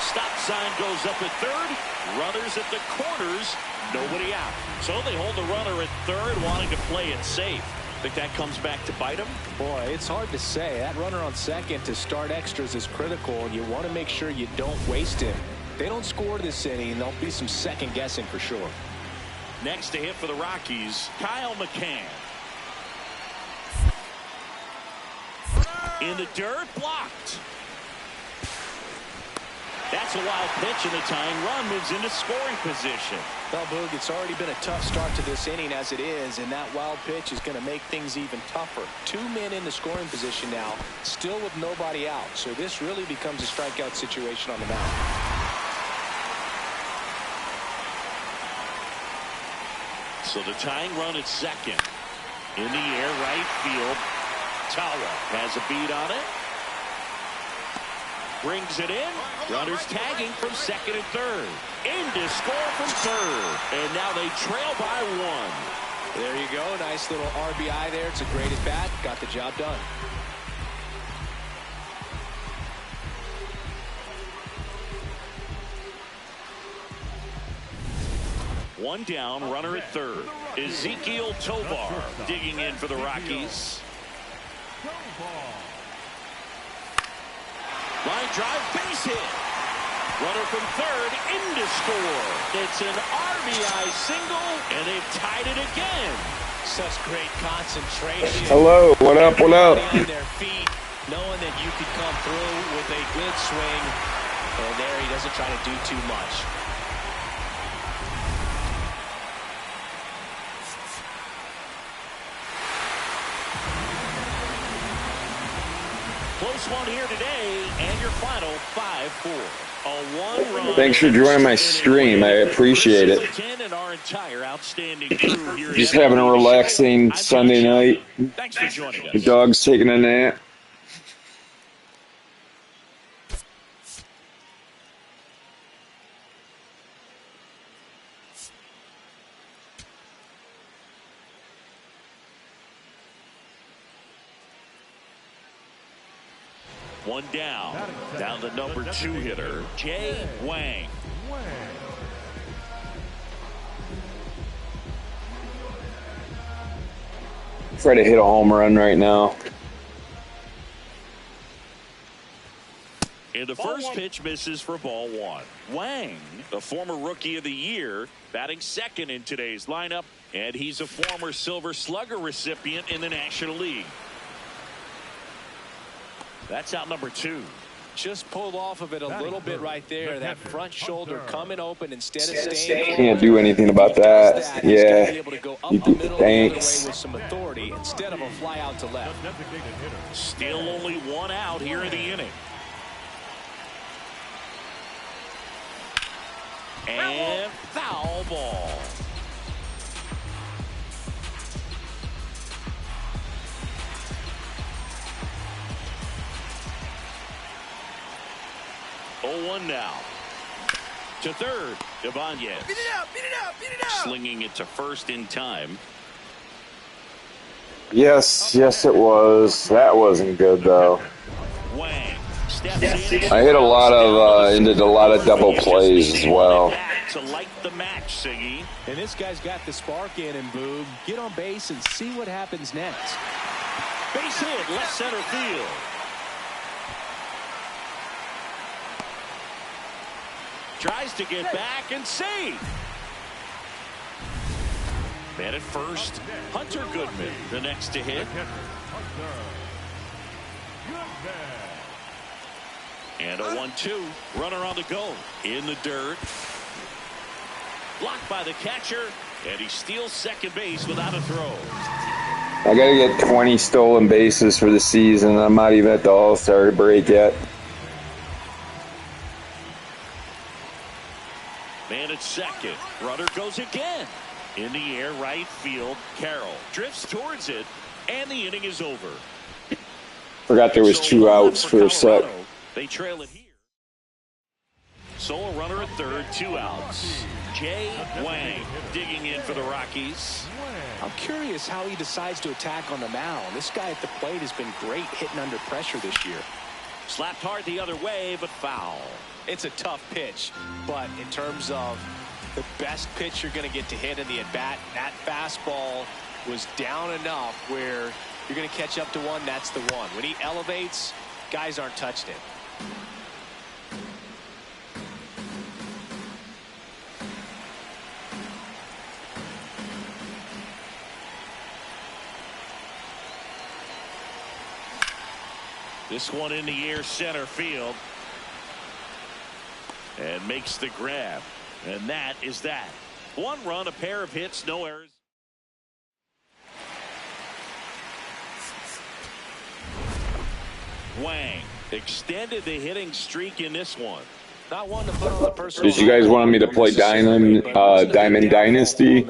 Stop sign goes up at third. Runners at the corners. Nobody out. So they hold the runner at third, wanting to play it safe. Think that comes back to bite him? Boy, it's hard to say. That runner on second to start extras is critical, and you want to make sure you don't waste him. If they don't score this inning, there'll be some second guessing for sure. Next to hit for the Rockies, Kyle McCann. In the dirt, blocked. That's a wild pitch, and the tying run moves into scoring position. Well, Boog, it's already been a tough start to this inning as it is, and that wild pitch is going to make things even tougher. 2 men in the scoring position now, still with nobody out. So this really becomes a strikeout situation on the mound. So the tying run at second. In the air, right field. Tawa has a beat on it. Brings it in. Runners tagging from second and third. In to score from third. And now they trail by 1. There you go. Nice little RBI there. It's a great at bat. Got the job done. One down, runner at third. Ezekiel Tovar digging in for the Rockies. Line drive, base hit. Runner from third, in to score. It's an RBI single, and they've tied it again. Such great concentration. Hello, what up, what up? On their feet, knowing that you could come through with a good swing. And there he doesn't try to do too much. Close one here today, and your final 5-4. A 1-run. Thanks for joining my stream. I appreciate it. And our entire outstanding crew here. Just having a relaxing Sunday night. Thanks for joining us. The dog's taking a nap. One down. Down the number 2 hitter, Jay Wang. Try to hit a home run right now. And the first pitch misses for ball 1. Wang, the former Rookie of the Year, batting second in today's lineup, and he's a former Silver Slugger recipient in the National League. That's out number 2. Just pulled off of it a little bit right there. That front shoulder coming open instead of staying. Can't do anything about that. Yeah. Be able to go up the middle the other way with some authority instead of a fly out to left. Still only 1 out here in the inning. And foul ball. Oh, 1 now. To third, Ibanez. Beat it out, beat it out, beat it out. Slinging it to first in time. Yes, it was. That wasn't good though. Wang steps in. I hit a lot of into a lot of double plays as well. To light the match, Siggy. And this guy's got the spark in him, Boob. Get on base and see what happens next. Base hit, left center field. Tries to get back and save. Man at first, Hunter Goodman, the next to hit. And a 1-2, runner on the go. In the dirt. Blocked by the catcher, and he steals second base without a throw. I gotta get 20 stolen bases for the season. I'm not even at the All-Star break yet. Man at second. Runner goes again. In the air, right field. Carroll drifts towards it, and the inning is over. Forgot there was 2 outs for a sec. They trail it here. Sole runner at third, 2 outs. Jay Wang digging in for the Rockies. I'm curious how he decides to attack on the mound. This guy at the plate has been great hitting under pressure this year. Slapped hard the other way, but foul. It's a tough pitch, but in terms of the best pitch you're going to get to hit in the at-bat, that fastball was down enough where you're going to catch up to one. That's the one. When he elevates, guys aren't touching it. This one in the air, center field. And makes the grab. And that is that. 1 run, a pair of hits, no errors. Wang extended the hitting streak in this one. Not one to put on the personal. Did you guys want me to play Diamond Dynasty?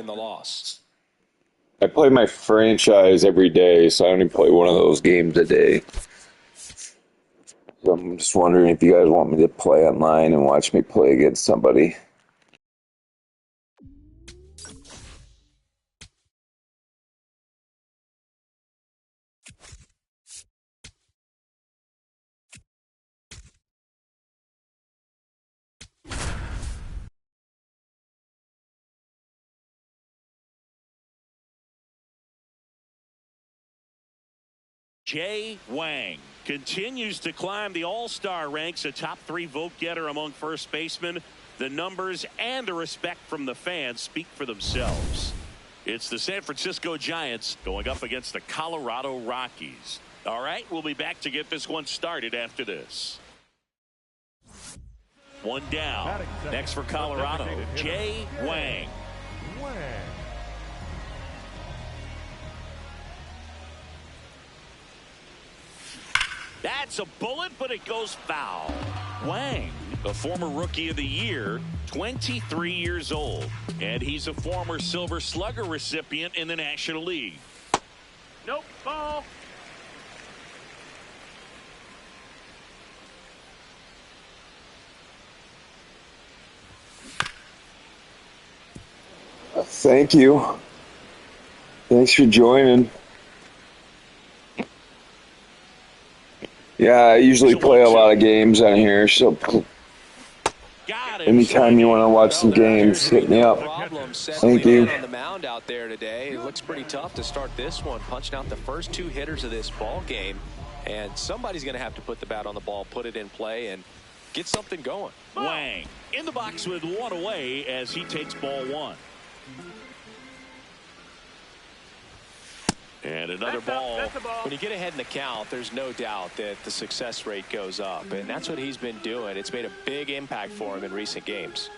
I play my franchise every day, so I only play one of those games a day. So I'm just wondering if you guys want me to play online and watch me play against somebody. Jay Wang continues to climb the all-star ranks, a top 3 vote getter among first basemen. The numbers and the respect from the fans speak for themselves. It's the San Francisco Giants going up against the Colorado Rockies. All right, we'll be back to get this one started after this. 1 down. Next for Colorado, Jay Wang. That's a bullet, but it goes foul. Wang, a former Rookie of the Year, 23 years old. And he's a former Silver Slugger recipient in the National League. Nope, ball. Thank you. Thanks for joining. Yeah, I usually play a lot of games on here, so anytime you want to watch some games, hit me up. Thank you. On the mound out there today, it looks pretty tough to start this one, punching out the first 2 hitters of this ball game, and somebody's going to have to put the bat on the ball, put it in play, and get something going. Wang in the box with 1 away as he takes ball 1. And another ball. That's a ball. When you get ahead in the count, there's no doubt that the success rate goes up, and that's what he's been doing. It's made a big impact for him in recent games.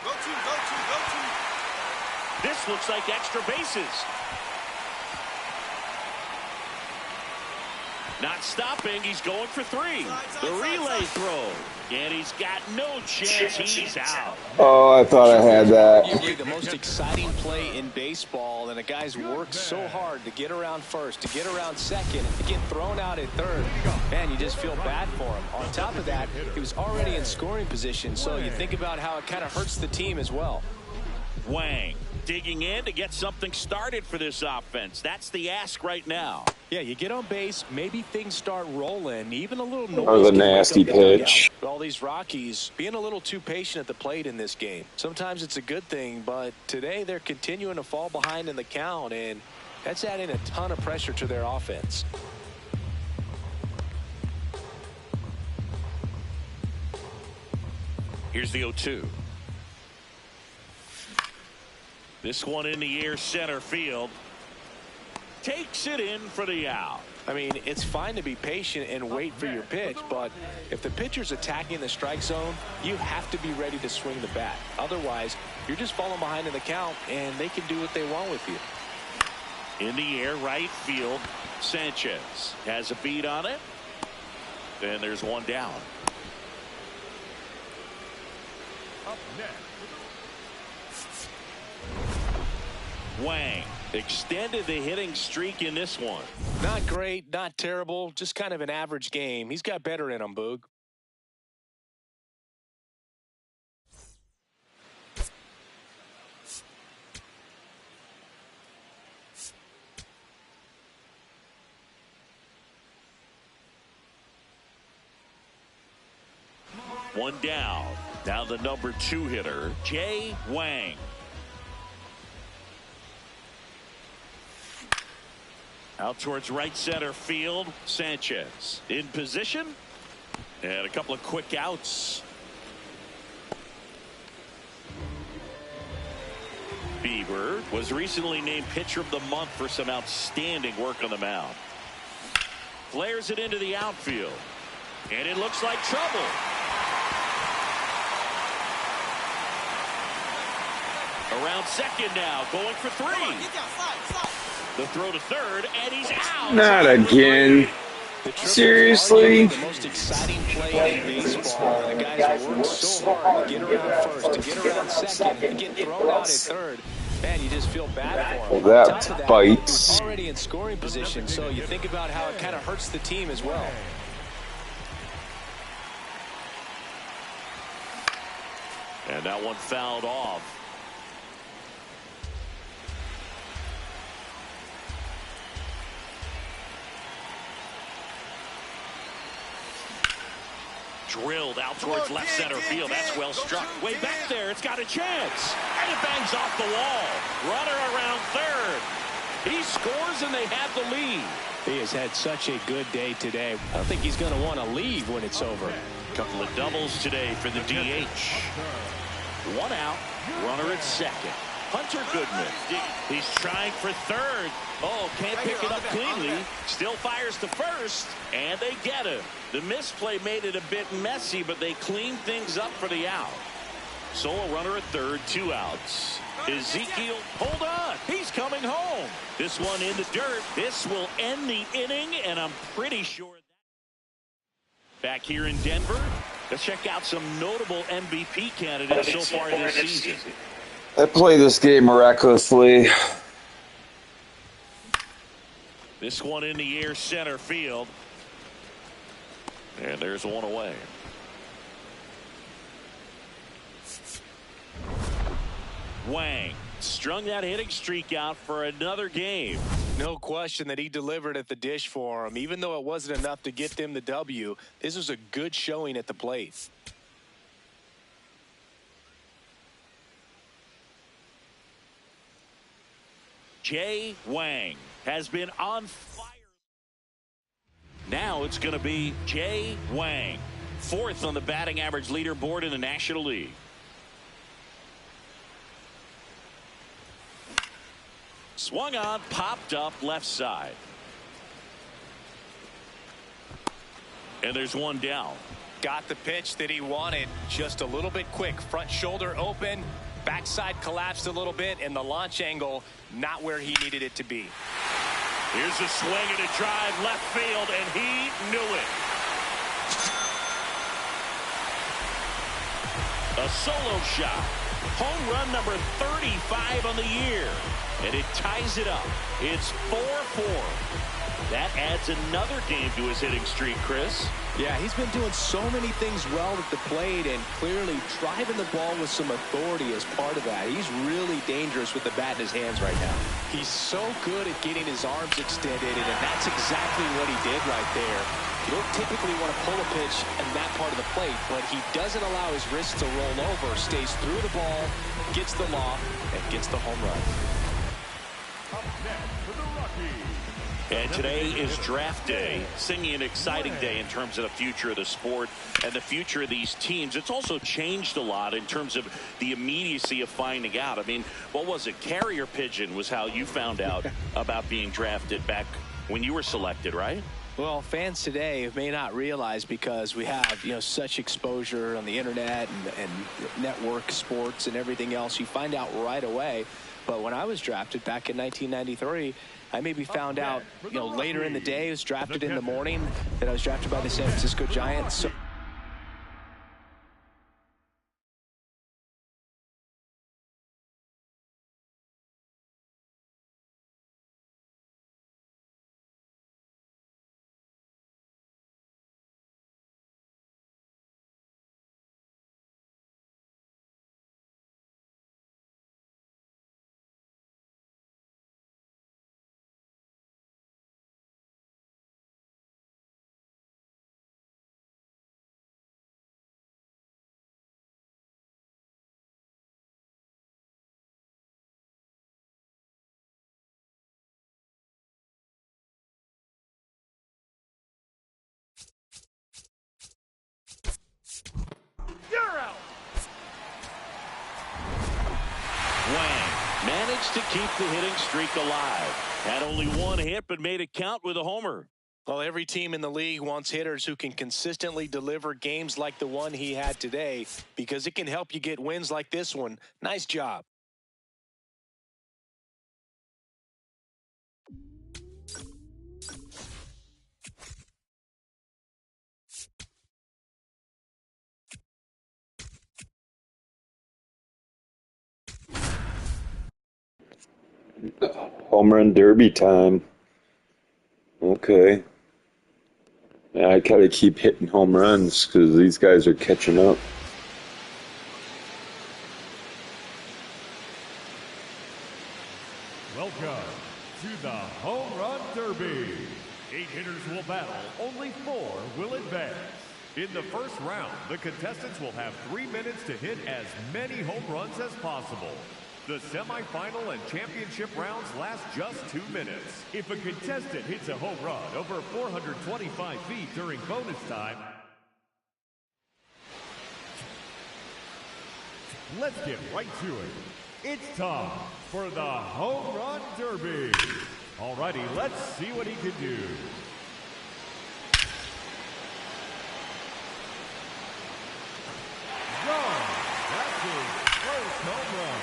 Go to. This looks like extra bases. Not stopping. He's going for 3. The relay throw. And he's got no chance. He's out. Oh, I thought I had that. Arguably the most exciting play in baseball, and the guys work so hard to get around first, to get around second, and to get thrown out at third. Man, you just feel bad for him. On top of that, he was already in scoring position, so you think about how it kind of hurts the team as well. Wang digging in to get something started for this offense. That's the ask right now. Yeah, you get on base, maybe things start rolling, even a little noise. That was a nasty pitch. All these Rockies being a little too patient at the plate in this game. Sometimes it's a good thing, but today they're continuing to fall behind in the count, and that's adding a ton of pressure to their offense. Here's the 0-2. This one in the air, center field. Takes it in for the out. I mean, it's fine to be patient and wait for your pitch, but if the pitcher's attacking the strike zone, you have to be ready to swing the bat. Otherwise, you're just falling behind in the count, and they can do what they want with you. In the air, right field. Sanchez has a beat on it. Then there's one down. Up next. Wang extended the hitting streak in this one. Not great, not terrible, just kind of an average game. He's got better in him, Boog. One down. Now the number 2 hitter, Jay Wang. Out towards right center field. Sanchez in position. And a couple of quick outs. Bieber was recently named pitcher of the month for some outstanding work on the mound. Flares it into the outfield. And it looks like trouble. Around second now, going for 3. The throw to third, and he's out. Not again. Seriously? The most exciting play in baseball. The guys work so hard to get around first, to get around second, and to get thrown out at third. Man, you just feel bad for him. Well, that bites. Already in scoring position, so you think about how it kind of hurts the team as well. And that one fouled off. Drilled out towards left center field. That's well struck. Way back there. It's got a chance. And it bangs off the wall. Runner around third. He scores and they have the lead. He has had such a good day today. I don't think he's going to want to leave when it's over. A couple of doubles today for the DH. One out. Runner at second. Hunter Goodman. He's trying for third. Oh, can't pick it up cleanly. Still fires to first. And they get him. The misplay made it a bit messy, but they cleaned things up for the out. So a runner at third, 2 outs. Ezekiel, hold on. He's coming home. This one in the dirt. This will end the inning, and I'm pretty sure. Back here in Denver, let's check out some notable MVP candidates so far this season. I play this game miraculously. This one in the air, center field. And there's one away. Wang strung that hitting streak out for another game. No question that he delivered at the dish for him. Even though it wasn't enough to get them the W, this was a good showing at the plate. Jay Wang has been on fire. Now it's going to be Jay Wang, 4th on the batting average leaderboard in the National League. Swung on, popped up left side. And there's one down. Got the pitch that he wanted, just a little bit quick. Front shoulder open, backside collapsed a little bit, and the launch angle not where he needed it to be. Here's a swing and a drive left field, and he knew it. A solo shot. Home run number 35 on the year. And it ties it up. It's 4-4. That adds another game to his hitting streak, Chris. Yeah, he's been doing so many things well at the plate and clearly driving the ball with some authority as part of that. He's really dangerous with the bat in his hands right now. He's so good at getting his arms extended, and that's exactly what he did right there. You don't typically want to pull a pitch in that part of the plate, but he doesn't allow his wrist to roll over, stays through the ball, gets the loft, and gets the home run. And today is draft day, singing an exciting day in terms of the future of the sport and the future of these teams. It's also changed a lot in terms of the immediacy of finding out. I mean, what was it? Carrier pigeon was how you found out about being drafted back when you were selected, right? Well, fans today may not realize, because we have, such exposure on the internet and network sports and everything else. You find out right away. But when I was drafted back in 1993, I maybe found out, later in the day. I was drafted in the morning that I was drafted by the San Francisco Giants. So Wang managed to keep the hitting streak alive. Had only one hit, but made it count with a homer. Well, every team in the league wants hitters who can consistently deliver games like the one he had today, because it can help you get wins like this one. Nice job. Home run derby time. Okay. I gotta keep hitting home runs because these guys are catching up. Welcome to the Home Run Derby. 8 hitters will battle, only 4 will advance. In the first round, the contestants will have 3 minutes to hit as many home runs as possible. The semifinal and championship rounds last just 2 minutes. If a contestant hits a home run over 425 feet during bonus time, let's get right to it. It's time for the Home Run Derby. Alrighty, let's see what he can do. Run! That's his first home run.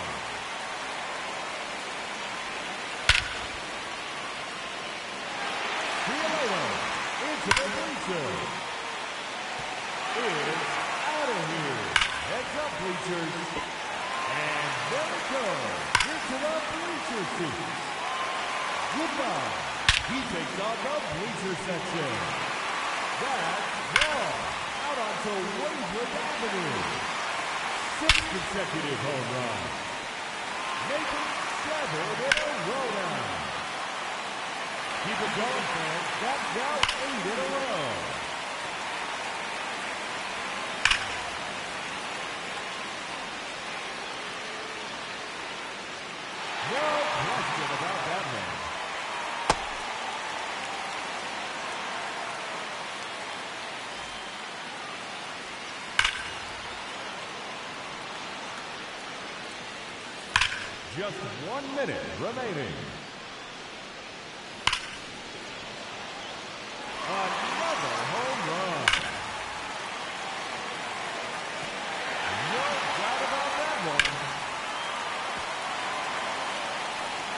Into the bleachers. It's out of here. Heads up, bleachers. And there it goes. Into the bleacher seats. Goodbye. He takes on the bleacher section. That's wrong. Out onto Waveland Avenue. 6 consecutive home runs. Making 7 in a row now. Keep it going, fans. That's now 8 in a row. No question about that one. Just 1 minute remaining. Another home run. No doubt about that one.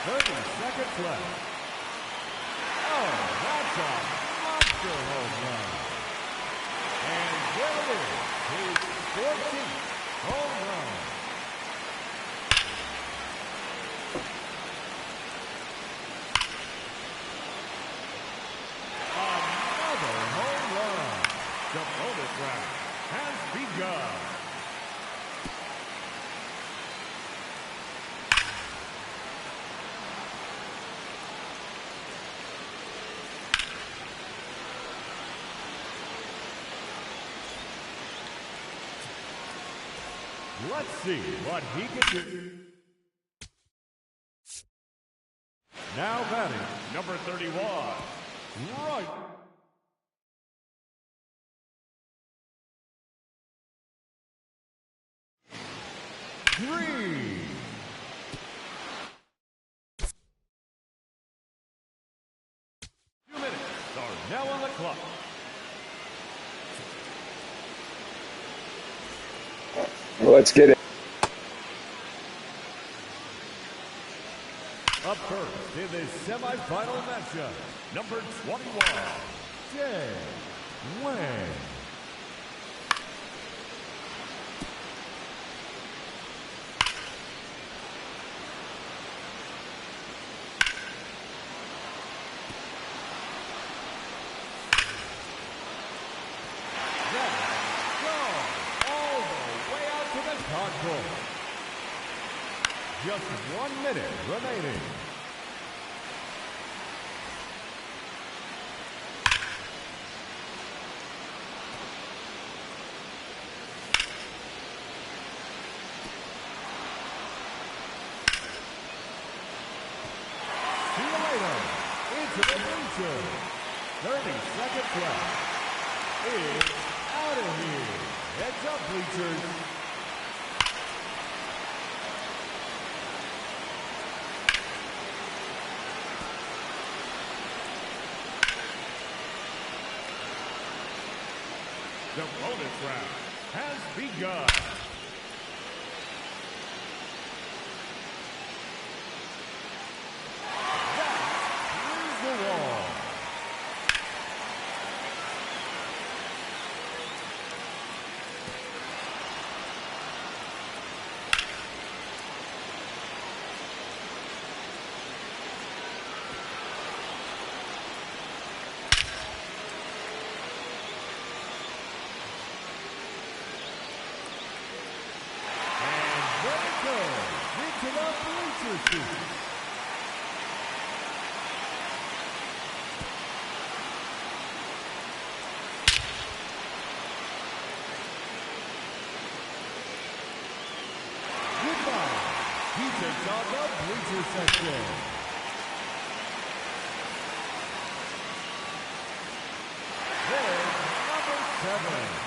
30 seconds left. Oh, that's a monster home run. And there it is, his 14th home run. Another home run. The bonus round has begun. Let's see what he can do. Now batting, number 31, right. Three. Minutes are now on the clock. Let's get it. Up first in this semifinal matchup, number 21, Jay Wang. Just 1 minute remaining. See you later. Into the bleachers. 30 seconds left. It's out of here. Heads up, bleachers. The bonus round has begun. That is the wall. Into the bleacher seat. Goodbye. He takes on the bleacher section. There's number 7.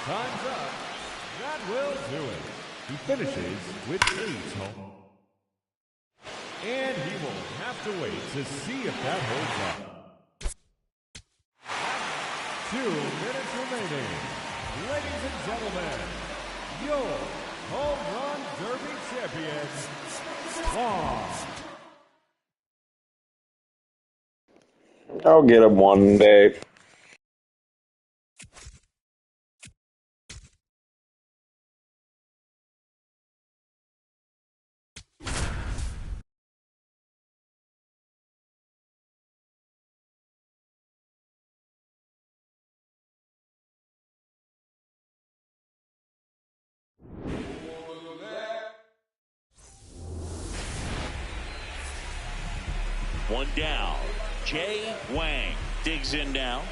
Time's up. That will do it. He finishes with 8 home. And he will have to wait to see if that holds up. 2 minutes remaining. Ladies and gentlemen, your Home Run Derby champion, Swan. I'll get him one day. One down. Jay Wang digs in now.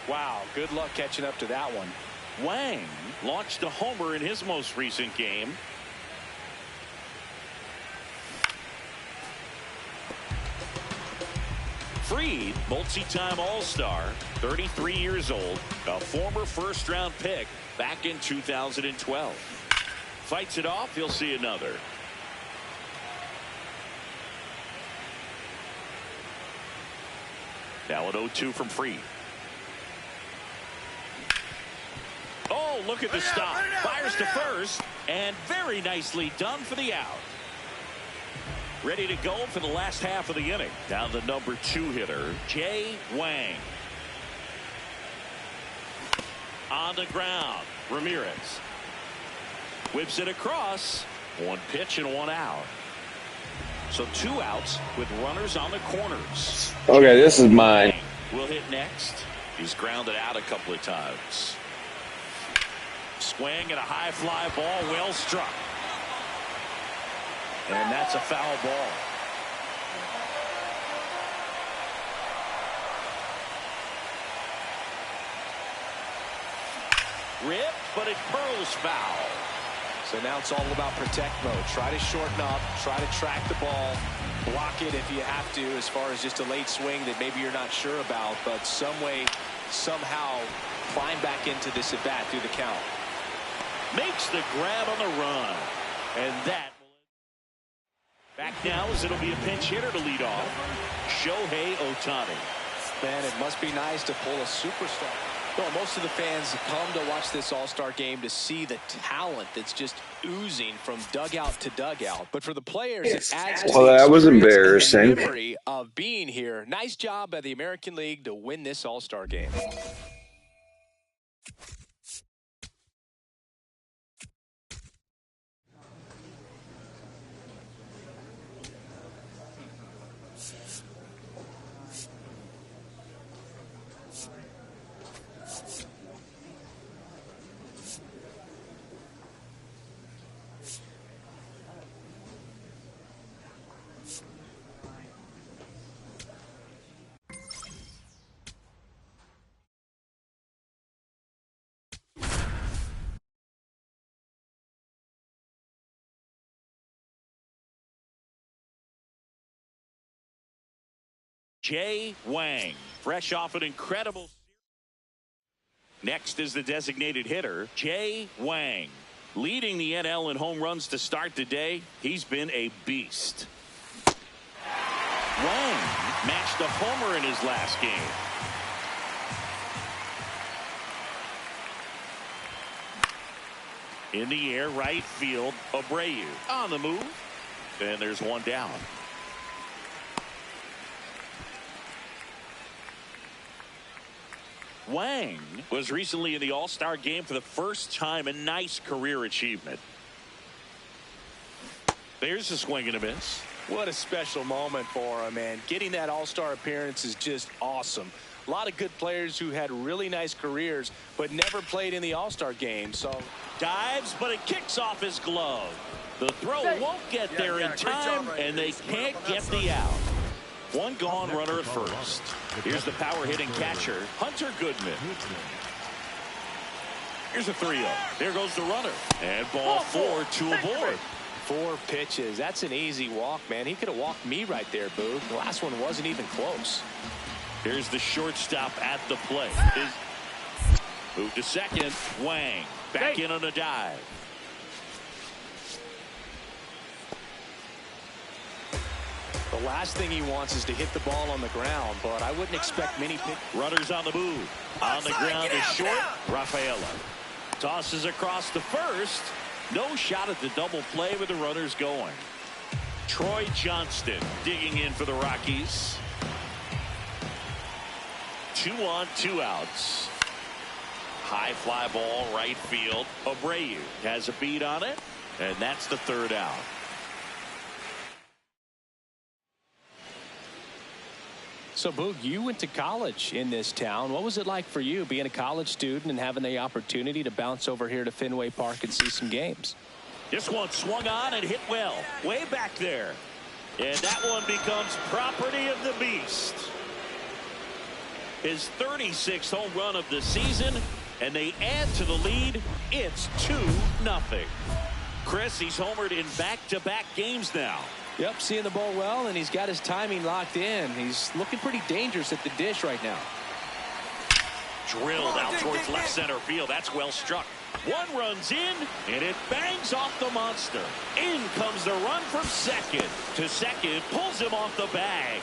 Wow, good luck catching up to that one. Wang launched a homer in his most recent game. Fried, multi-time All-Star, 33 years old, a former first-round pick back in 2012. Fights it off, he'll see another. Now an 0-2 from Fried. Oh, look at the stop. Fires to first, and very nicely done for the out. Ready to go for the last half of the inning. Now the number 2 hitter, Jay Wang. On the ground, Ramirez. Whips it across. 1 pitch and 1 out. So 2 outs with runners on the corners. Okay, this is mine. Will hit next. He's grounded out a couple of times. Swing and a high fly ball, well struck. And that's a foul ball. Ripped, but it curls foul. So now it's all about protect mode. Try to shorten up, try to track the ball, block it if you have to, as far as just a late swing that maybe you're not sure about, but some way, somehow climb back into this at bat through the count. Makes the grab on the run. And that back now as it'll be a pinch hitter to lead off. Shohei Ohtani. Man, it must be nice to pull a superstar. Well, most of the fans come to watch this All-Star game to see the talent that's just oozing from dugout to dugout. But for the players, it adds to That was the embarrassing. memory of being here. Nice job by the American League to win this All-Star game. Jay Wang, fresh off an incredible. Next is the designated hitter, Jay Wang. Leading the NL in home runs to start the day. He's been a beast. Wang matched a homer in his last game. In the air, right field, Abreu on the move. And there's 1 down. Wang was recently in the All-Star game for the first time, a nice career achievement. There's a swing and a miss. What a special moment for him, man. Getting that All-Star appearance is just awesome. A lot of good players who had really nice careers but never played in the All-Star game. So dives, but it kicks off his glove. The throw won't get there in time, and they can't get the out. 1 gone, runner at first. Here's the power-hitting catcher, Hunter Goodman. Here's a 3-0. There goes the runner. And ball 4, 2 aboard. 4 pitches. That's an easy walk, man. He could have walked me right there, Boog. The last one wasn't even close. Here's the shortstop at the plate. Move to second. Wang back in on a dive. The last thing he wants is to hit the ball on the ground, but I wouldn't expect many pitches. Runners on the move. On the ground is short. Rafaela tosses across the first. No shot at the double play with the runners going. Troy Johnston digging in for the Rockies. 2 on, 2 outs. High fly ball right field. Abreu has a beat on it, and that's the 3rd out. So, Boog, you went to college in this town. What was it like for you being a college student and having the opportunity to bounce over here to Fenway Park and see some games? This one swung on and hit well, way back there. And that one becomes property of the beast. His 36th home run of the season, and they add to the lead. It's 2-0. Chris, he's homered in back-to-back games now. Yep, seeing the ball well, and he's got his timing locked in. He's looking pretty dangerous at the dish right now. Drilled out towards left center field. That's well struck. One runs in, and it bangs off the monster. In comes the run from second. To second, pulls him off the bag.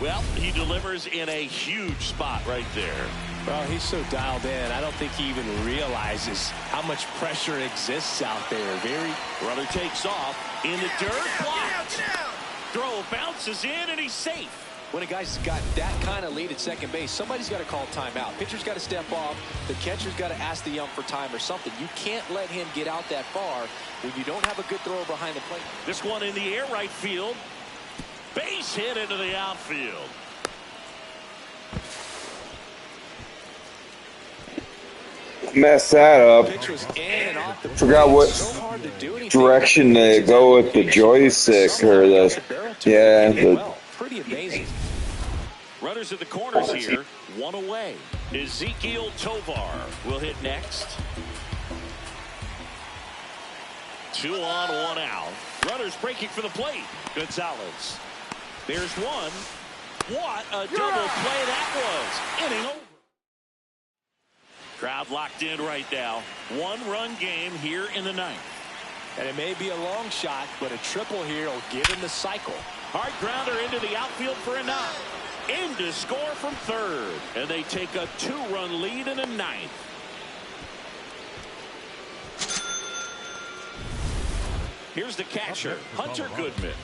Well, he delivers in a huge spot right there. Well, he's so dialed in. I don't think he even realizes how much pressure exists out there. Runner takes off in the dirt. Blocked. Throw bounces in, and he's safe. When a guy's got that kind of lead at second base, somebody's got to call timeout. Pitcher's got to step off. The catcher's got to ask the ump for time or something. You can't let him get out that far when you don't have a good thrower behind the plate. This one in the air right field. Base hit into the outfield. Mess that up. Forgot what direction to go with the joystick or the pretty amazing. Runners at the corners here. One away. Ezekiel Tovar will hit next. 2 on, 1 out. Runners breaking for the plate. Gonzalez. There's one. What a double play that was. Inning over. Crowd locked in right now. 1-run game here in the 9th. And it may be a long shot, but a triple here will give him the cycle. Hard grounder into the outfield for a knock. In to score from third. And they take a 2-run lead in the 9th. Here's the catcher, Hunter Goodman.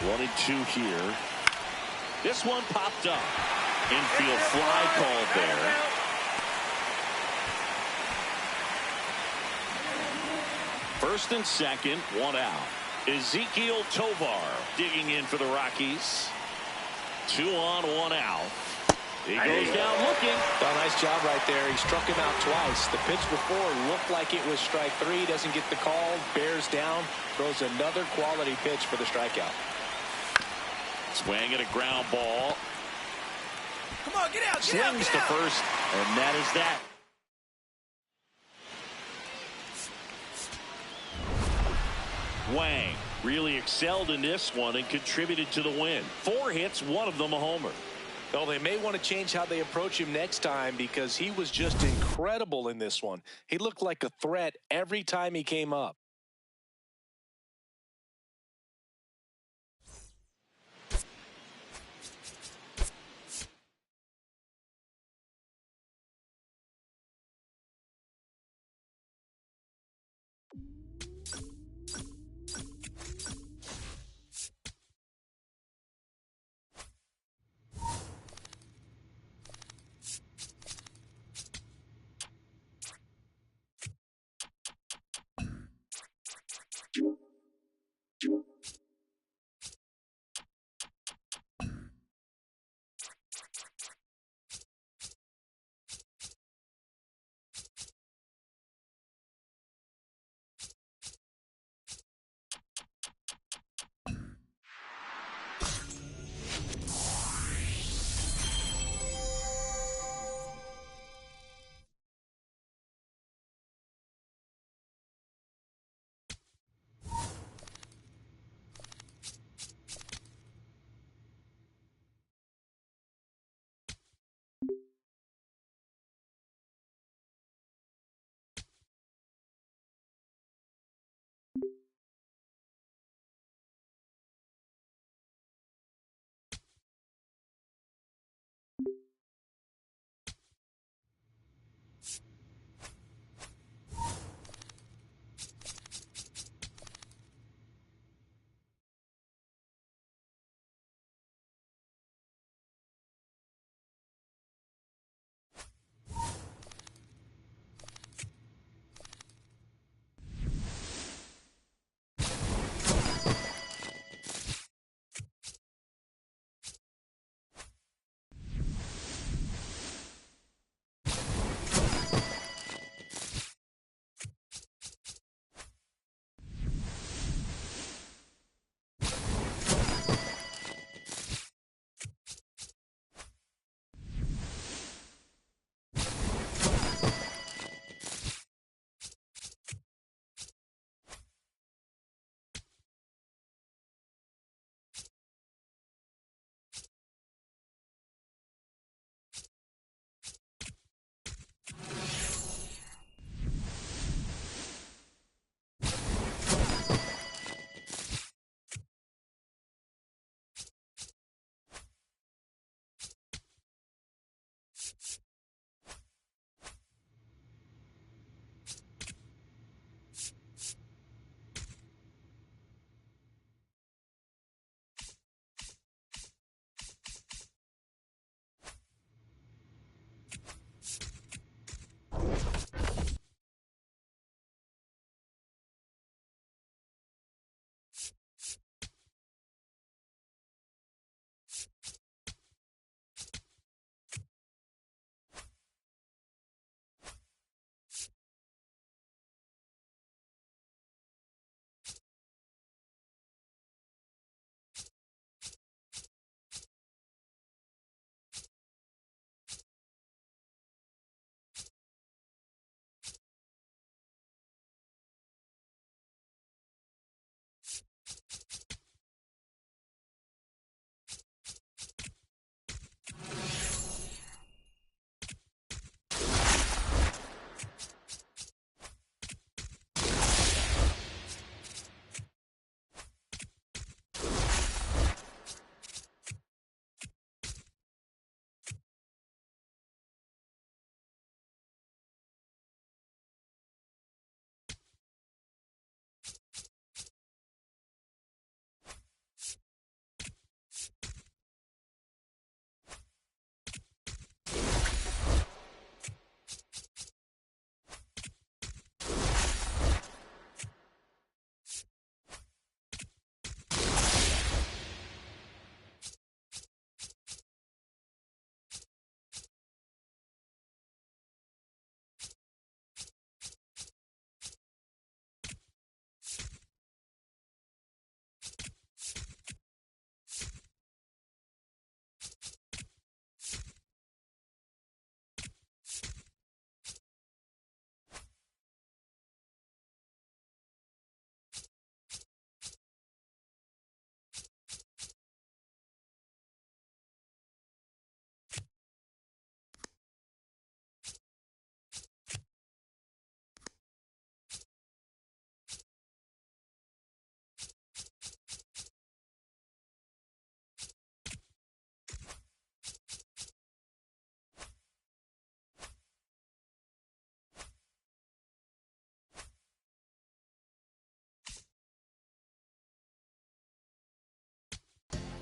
1-2 here. This one popped up. Infield fly called there. First and second, 1 out. Ezekiel Tovar digging in for the Rockies. 2 on, 1 out. He goes down looking. Oh, nice job right there. He struck him out twice. The pitch before looked like it was strike 3. Doesn't get the call. Bears down. Throws another quality pitch for the strikeout. Swing at a ground ball. Come on, get out, get out, Swings get to out. first, and that is that. Wang really excelled in this one and contributed to the win. 4 hits, 1 of them a homer. Well, they may want to change how they approach him next time because he was just incredible in this one. He looked like a threat every time he came up.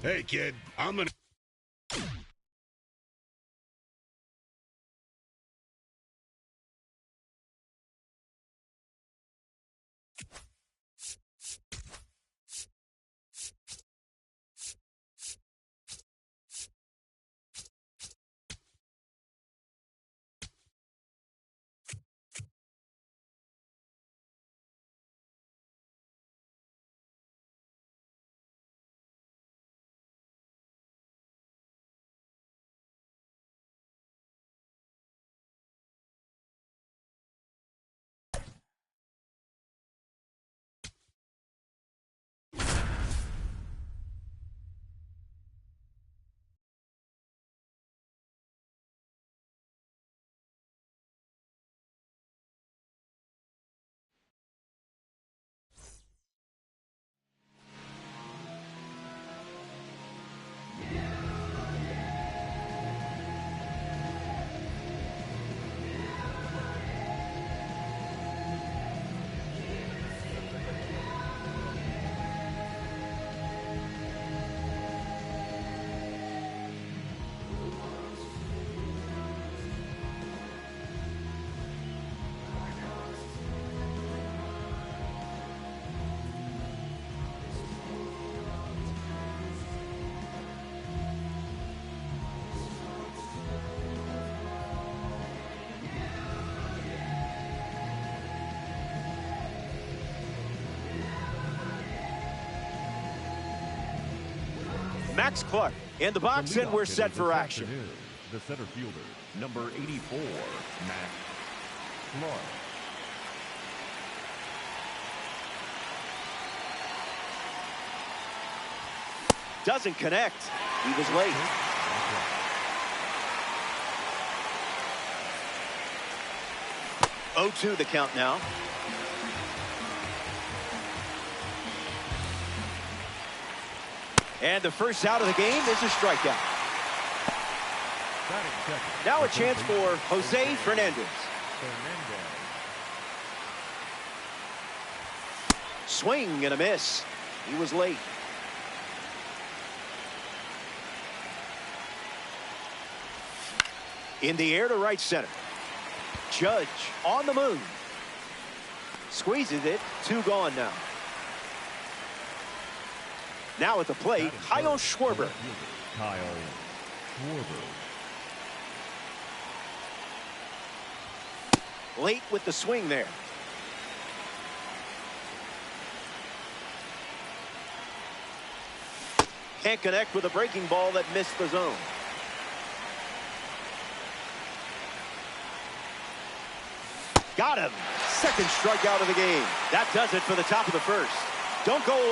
Hey, kid, I'm gonna... Max Clark in the box, and we're set for action. The center fielder, number 84, Max Clark. Doesn't connect. He was late. Oh, 2 the count now. And the first out of the game is a strikeout. Now a chance for Jose Fernandez. Swing and a miss. He was late. In the air to right center. Judge on the move. Squeezes it. 2 gone now. Now at the plate, Kyle Schwarber. Kyle Schwarber. Late with the swing there. Can't connect with a breaking ball that missed the zone. Got him. Second strikeout of the game. That does it for the top of the first. Don't go away.